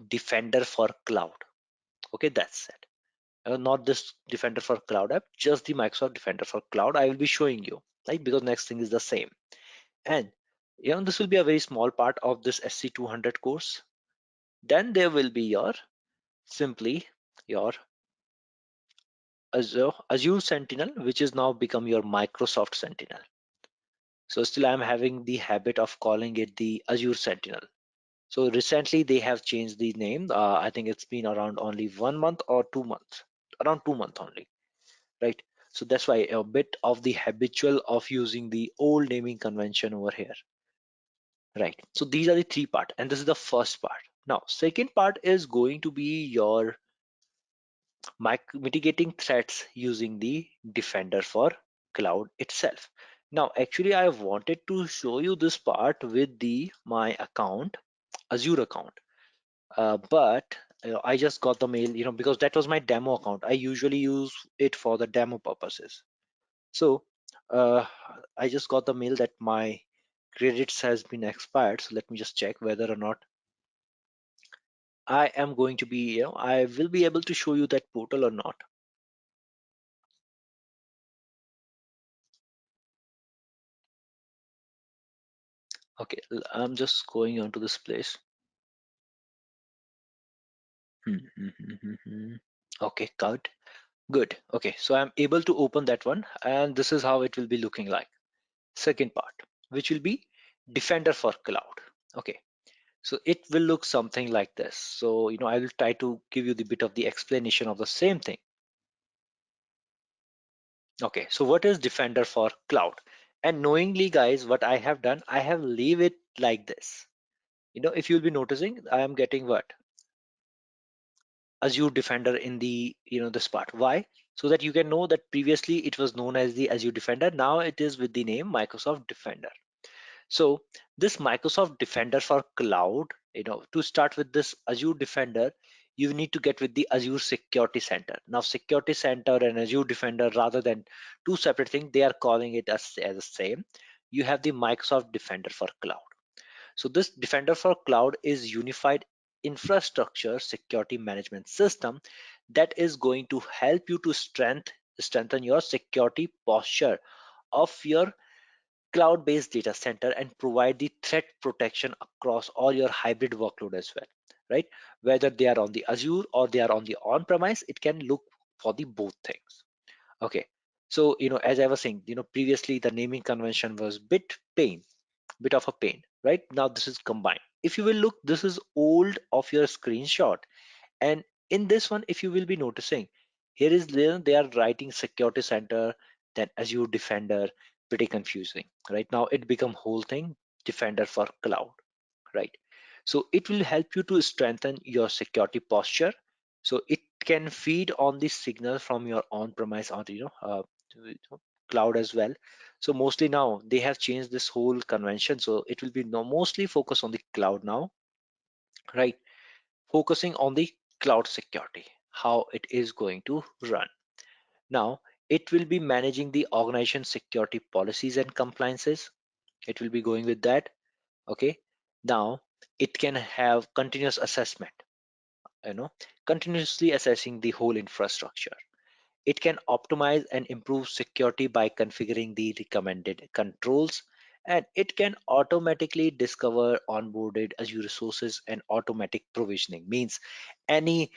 Defender for Cloud. Okay, that's it. Not this Defender for Cloud app, just the Microsoft Defender for Cloud. I will be showing you, right? Because next thing is the same. And this will be a very small part of this SC-200 course. Then there will be your simply your Azure Sentinel, which is now become your Microsoft Sentinel. So still I'm having the habit of calling it the Azure Sentinel. So recently they have changed the name. I think it's been around only 1 month or 2 months, around 2 months only, right? So that's why a bit of the habitual of using the old naming convention over here, right? So these are the three part, and this is the first part. Now, second part is going to be your mitigating threats using the Defender for Cloud itself. Now, actually, I wanted to show you this part with the my account, Azure account, but I just got the mail, because that was my demo account. I usually use it for the demo purposes. So uh, I just got the mail that my credits has been expired. So let me just check whether or not I am going to be, I will be able to show you that portal or not. Okay, I'm just going onto this place. Okay, good, good. Okay, so I'm able to open that one, and this is how it will be looking like. Second part, which will be Defender for Cloud. Okay, so it will look something like this. So I will try to give you the bit of the explanation of the same thing. Okay, so what is Defender for Cloud? And knowingly, guys, what I have done, I have leave it like this. If you'll be noticing, I am getting what? Azure Defender in the this part. Why? So that you can know that previously it was known as the Azure Defender. Now it is with the name Microsoft Defender. So this Microsoft Defender for Cloud, to start with this Azure Defender, you need to get with the Azure Security Center. Now Security Center and Azure Defender, rather than two separate things, they are calling it as the same. you have the Microsoft Defender for Cloud. So this Defender for Cloud is unified infrastructure security management system that is going to help you to strengthen your security posture of your cloud-based data center and provide the threat protection across all your hybrid workload as well, right? Whether they are on the Azure or they are on the on-premise, it can look for the both things. Okay. So, as I was saying, previously the naming convention was bit of a pain, right? Now this is combined. If you will look, this is old of your screenshot. And in this one, if you will be noticing, here is they are writing security center, then Azure Defender, pretty confusing. Right now it become whole thing Defender for Cloud, right? So it will help you to strengthen your security posture. So it can feed on the signal from your on-premise or cloud as well. So mostly now they have changed this whole convention. So it will be mostly focused on the cloud now, right? Focusing on the cloud security, how it is going to run. Now, it will be managing the organization security policies and compliances. It will be going with that. Okay. Now, it can have continuous assessment, you know, continuously assessing the whole infrastructure. It can optimize and improve security by configuring the recommended controls, and it can automatically discover onboarded Azure resources and automatic provisioning. Means any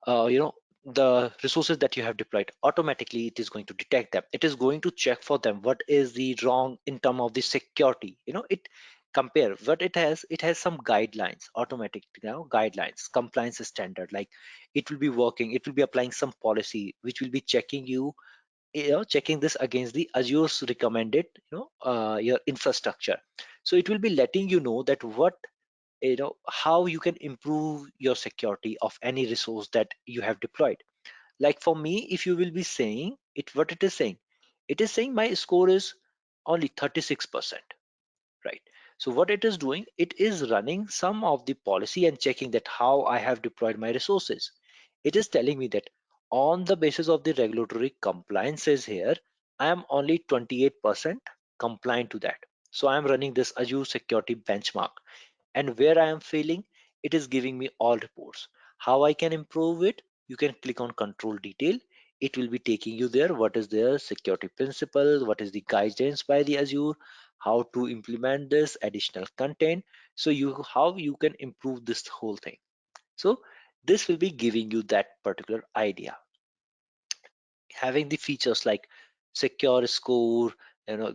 you know the resources that you have deployed, automatically it is going to detect them. It is going to check for them what is the wrong in terms of the security. It compare what it has some guidelines, automatic guidelines, compliance standard, like it will be working, it will be applying some policy which will be checking this against the Azure's recommended your infrastructure. So it will be letting you know that what how you can improve your security of any resource that you have deployed. Like for me, if you will be saying it, what it is saying my score is only 36%, right? So what it is doing, it is running some of the policy and checking that how I have deployed my resources. It is telling me that on the basis of the regulatory compliances here, I am only 28% compliant to that. So I am running this Azure security benchmark, and where I am failing, it is giving me all reports. How I can improve it? You can click on control detail. It will be taking you there. What is their security principle? What is the guidance by the Azure? How to implement this additional content? So how you can improve this whole thing. So this will be giving you that particular idea. Having the features like secure score,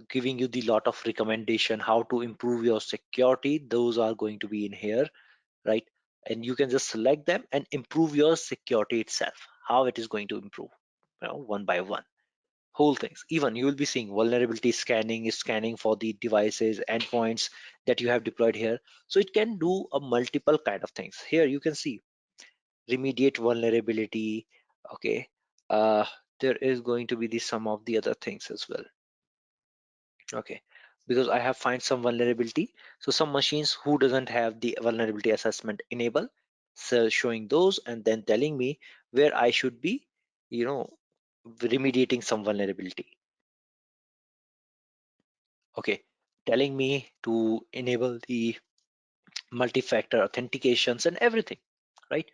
giving you the lot of recommendation how to improve your security. Those are going to be in here, right? And you can just select them and improve your security itself, how it is going to improve, one by one, whole things. Even you will be seeing vulnerability scanning is scanning for the devices endpoints that you have deployed here. So it can do a multiple kind of things. Here you can see remediate vulnerability. Okay. uh there is going to be the some of the other things as well. Okay, because I have find some vulnerability. So some machines who doesn't have the vulnerability assessment enable, so showing those and then telling me where I should be, you know, remediating some vulnerability. Okay, telling me to enable the multi-factor authentications and everything, right?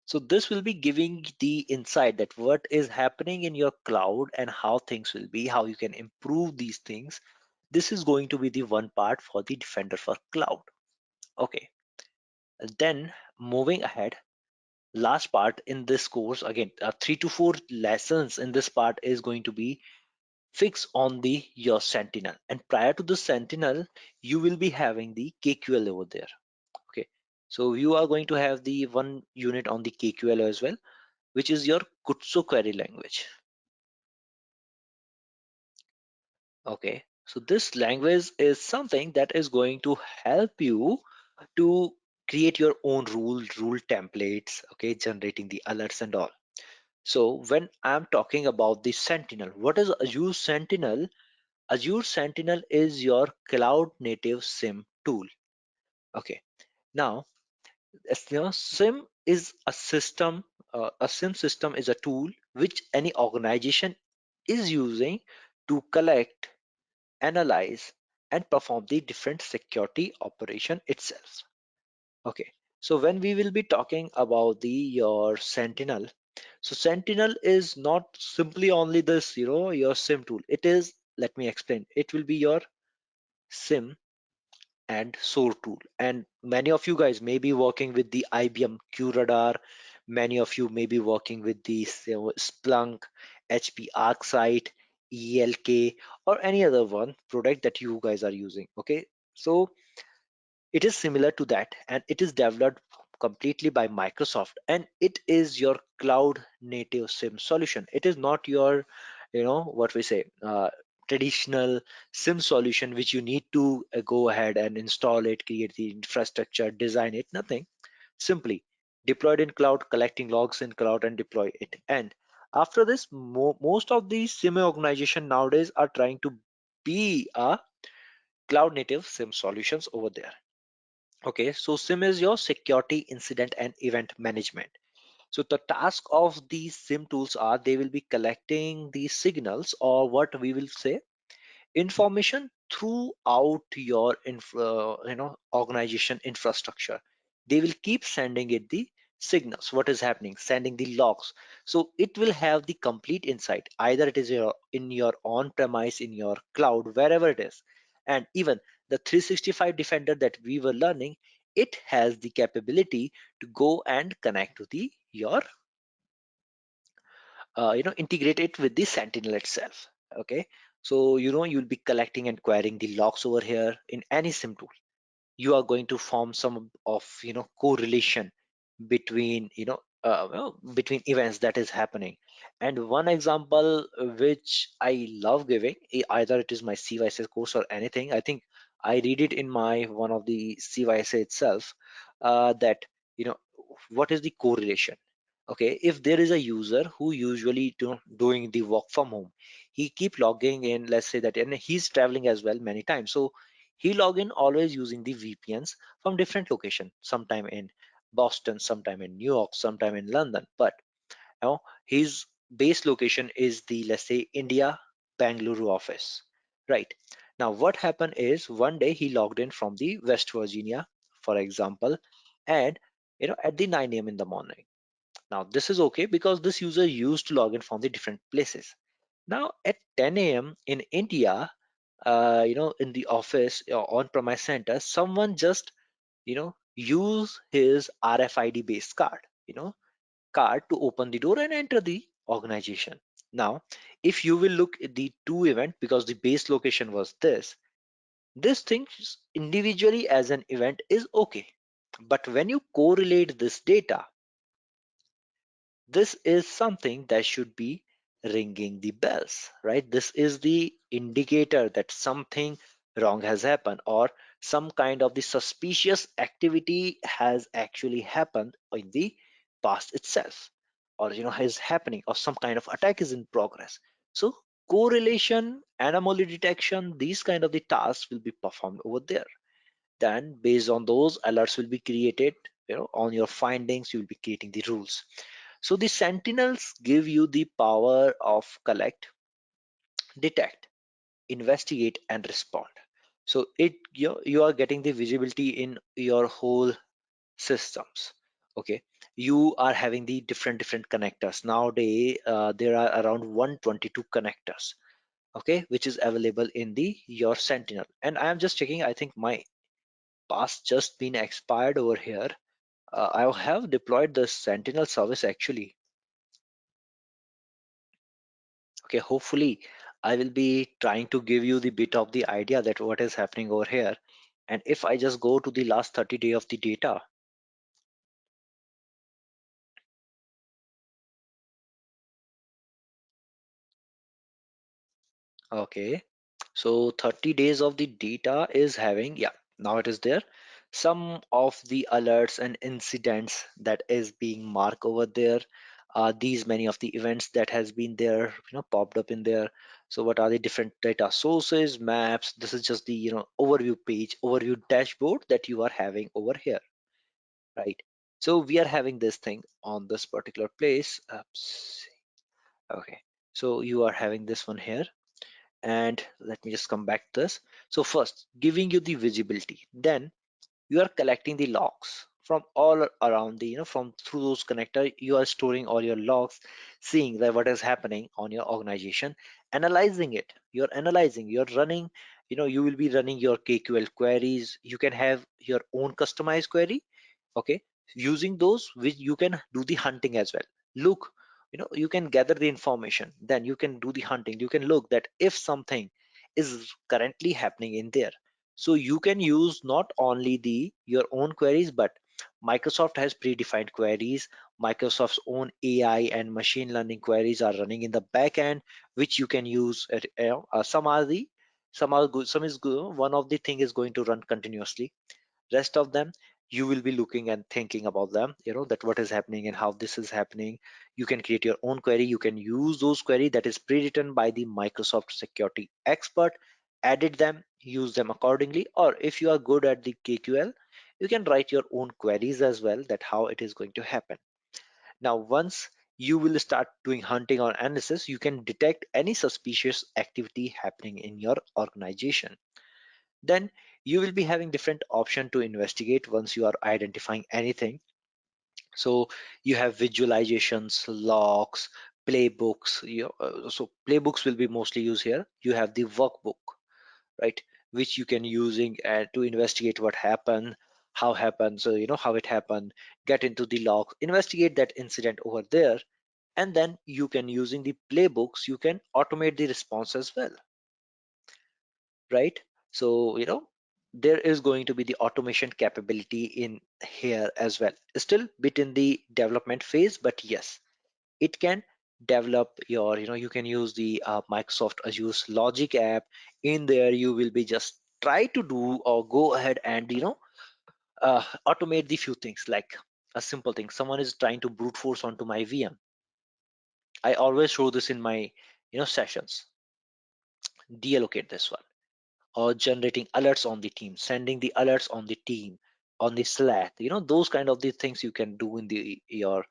So this will be giving the insight that what is happening in your cloud and how things will be, how you can improve these things. This is going to be the one part for the Defender for Cloud. Okay, then moving ahead, last part in this course, again, 3 to 4 lessons in this part is going to be fix on the your Sentinel. And prior to the Sentinel, you will be having the KQL over there. Okay, so you are going to have the one unit on the KQL as well, which is your Kutsu query language. Okay, so this language is something that is going to help you to create your own rule templates, okay, generating the alerts and all. So when I'm talking about the Sentinel, what is Azure Sentinel? Azure Sentinel is your cloud native SIM tool. Okay, now SIM is a system. A SIM system is a tool which any organization is using to collect, analyze, and perform the different security operation itself. Okay, so when we will be talking about the your Sentinel, so Sentinel is not simply only this, your SIM tool. It is, let me explain, it will be your SIM and SOAR tool. And many of you guys may be working with the IBM QRadar. Many of you may be working with the Splunk, HP ArcSight, ELK, or any other one product that you guys are using. Okay, so it is similar to that, and it is developed completely by Microsoft, and it is your cloud native SIM solution. It is not your, what we say, traditional SIM solution, which you need to go ahead and install it, create the infrastructure, design it, nothing. Simply deployed in cloud, collecting logs in cloud and deploy it. And after this, most of these SIM organization nowadays are trying to be a cloud native SIM solutions over there. Okay, so SIM is your security incident and event management. So the task of these SIM tools are they will be collecting these signals, or what we will say, information throughout your organization infrastructure. They will keep sending it the signals, what is happening, sending the logs. So it will have the complete insight, either it is in your on premise, in your cloud, wherever it is. And even the 365 defender that we were learning, it has the capability to go and connect to the your integrate it with the Sentinel itself. Okay, so you'll be collecting and querying the logs over here in any SIM tool. You are going to form some of correlation between between events that is happening. And one example which I love giving, either it is my CYSA course or anything, I think I read it in my one of the CYSA itself, that you know what is the correlation. Okay, if there is a user who usually doing the work from home, he keep logging in, let's say that, and he's traveling as well many times, so he log in always using the VPNs from different location, sometime in Boston, sometime in New York, sometime in London. But his base location is the, let's say, India, Bangalore office. Right. Now what happened is one day he logged in from the West Virginia, for example, and at the 9 a.m. in the morning. Now this is okay because this user used to log in from the different places. Now at 10 a.m. in India, in the office or on-premise center, someone just, use his RFID based card to open the door and enter the organization. Now, if you will look at the two event, because the base location was this thing individually as an event is okay. But when you correlate this data, this is something that should be ringing the bells, right? This is the indicator that something wrong has happened, or some kind of the suspicious activity has actually happened in the past itself, or is happening, or some kind of attack is in progress. So correlation, anomaly detection, these kind of the tasks will be performed over there. Then based on those, alerts will be created, on your findings you will be creating the rules. So the sentinels give you the power of collect, detect, investigate, and respond. So you are getting the visibility in your whole systems. Okay, you are having the different connectors. Nowadays there are around 122 connectors, okay, which is available in the your sentinel. And I am just checking, I think my pass just been expired over here. I have deployed the sentinel service actually. Okay, hopefully I will be trying to give you the bit of the idea that what is happening over here. And if I just go to the last 30 day of the data, okay, so 30 days of the data is having, yeah, now it is there. Some of the alerts and incidents that is being marked over there. These many of the events that has been there, popped up in there. So what are the different data sources, maps? This is just the, overview page, overview dashboard that you are having over here, right? So we are having this thing on this particular place. Oops. Okay, so you are having this one here, And let me just come back to this. So first, giving you the visibility, then you are collecting the logs from all around the, from through those connector. You are storing all your logs, seeing that what is happening on your organization, analyzing it. You're analyzing, you're running, you will be running your KQL queries. You can have your own customized query. Okay, using those, which you can do the hunting as well. Look, you can gather the information, then you can do the hunting. You can look that if something is currently happening in there, so you can use not only the your own queries, but Microsoft has predefined queries. Microsoft's own AI and machine learning queries are running in the back end, which you can use. Some are good, some is good. One of the thing is going to run continuously. Rest of them, you will be looking and thinking about them, that what is happening and how this is happening. You can create your own query. You can use those query that is pre-written by the Microsoft security expert, edit them, use them accordingly. Or if you are good at the KQL, you can write your own queries as well, that how it is going to happen. Now once you will start doing hunting or analysis, you can detect any suspicious activity happening in your organization. Then you will be having different option to investigate once you are identifying anything. So you have visualizations, logs, playbooks. So playbooks will be mostly used here. You have the workbook, right, which you can using to investigate what happened, how happened, so how it happened, get into the log, investigate that incident over there. And then you can, using the playbooks, you can automate the response as well, right? So there is going to be the automation capability in here as well. Still bit in the development phase, but yes, it can develop your, you can use the Microsoft Azure's logic app. In there you will be just try to do or go ahead and automate the few things, like a simple thing. Someone is trying to brute force onto my VM. I always show this in my sessions. Deallocate this one, or generating alerts on the team, sending the alerts on the team, on the Slack. Those kind of the things you can do in the your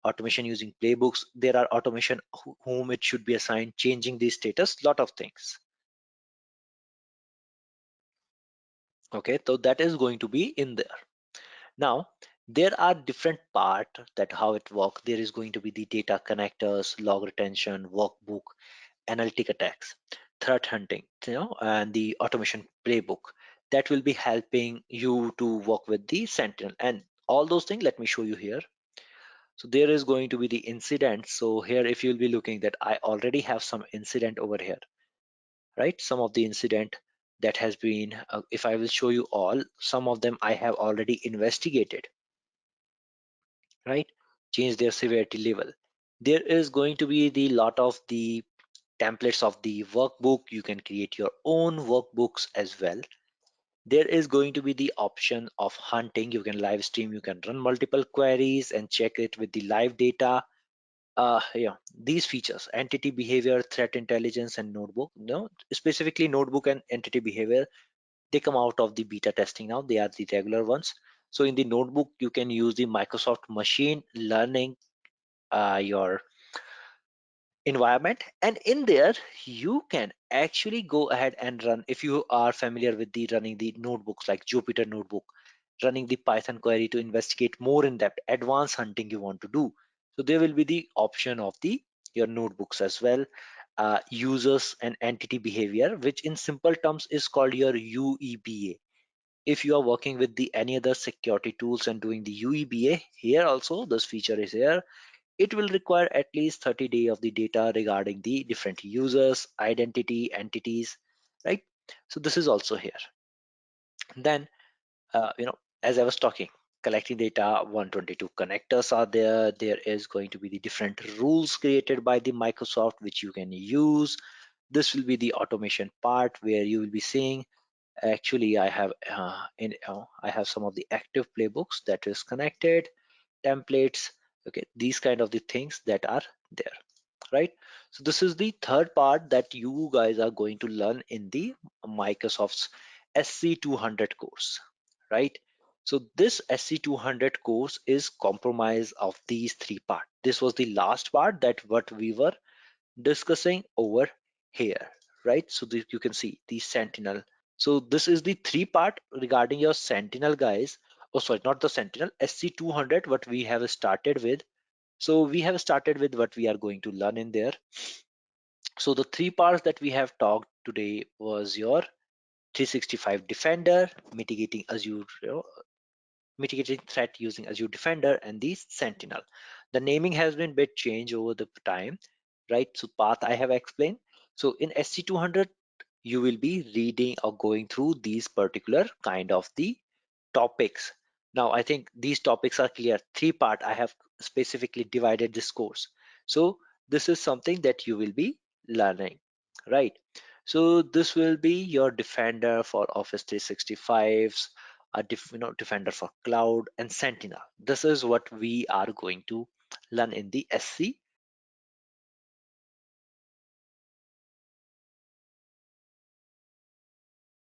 automation using playbooks. There are automation whom it should be assigned, changing the status, lot of things. Okay, so that is going to be in there. Now there are different part that how it works. There is going to be the data connectors, log retention, workbook, analytic attacks, threat hunting, and the automation playbook that will be helping you to work with the Sentinel and all those things. Let me show you here. So there is going to be the incident. So here, if you'll be looking that I already have some incident over here, right? Some of the incident that has been, if I will show you all, some of them I have already investigated, right? Change their severity level. There is going to be the lot of the templates of the workbook. You can create your own workbooks as well. There is going to be the option of hunting. You can live stream, you can run multiple queries and check it with the live data. These features, entity behavior, threat intelligence, and notebook. No, specifically notebook and entity behavior, they come out of the beta testing now. They are the regular ones. So in the notebook, you can use the Microsoft machine learning, your environment, and in there you can actually go ahead and run, if you are familiar with the running the notebooks like Jupyter notebook, running the Python query to investigate more in depth advanced hunting you want to do. So there will be the option of the your notebooks as well. Users and entity behavior, which in simple terms is called your UEBA. If you are working with the any other security tools and doing the UEBA, here also this feature is here. It will require at least 30 days of the data regarding the different users, identity, entities, right? So this is also here. Then, as I was talking, collecting data, 122 connectors are there. There is going to be the different rules created by the Microsoft, which you can use. This will be the automation part where you will be seeing, actually, I have I have some of the active playbooks that is connected, templates. Okay, these kind of the things that are there, right? So this is the third part that you guys are going to learn in the Microsoft's SC-200 course, right? So this SC-200 course is comprised of these three parts. This was the last part that what we were discussing over here, right? So you can see the Sentinel. So this is the three part regarding your Sentinel, guys. Oh, sorry, not the Sentinel, SC-200, what we have started with. So we have started with what we are going to learn in there. So the three parts that we have talked today was your 365 Defender, mitigating Azure, mitigating threat using Azure Defender, and the Sentinel. The naming has been bit changed over the time, right? So path I have explained. So in SC-200, you will be reading or going through these particular kind of the topics. Now I think these topics are clear. Three part I have specifically divided this course. So this is something that you will be learning, right? So this will be your Defender for Office 365s, Defender for Cloud, and Sentinel. This is what we are going to learn in the SC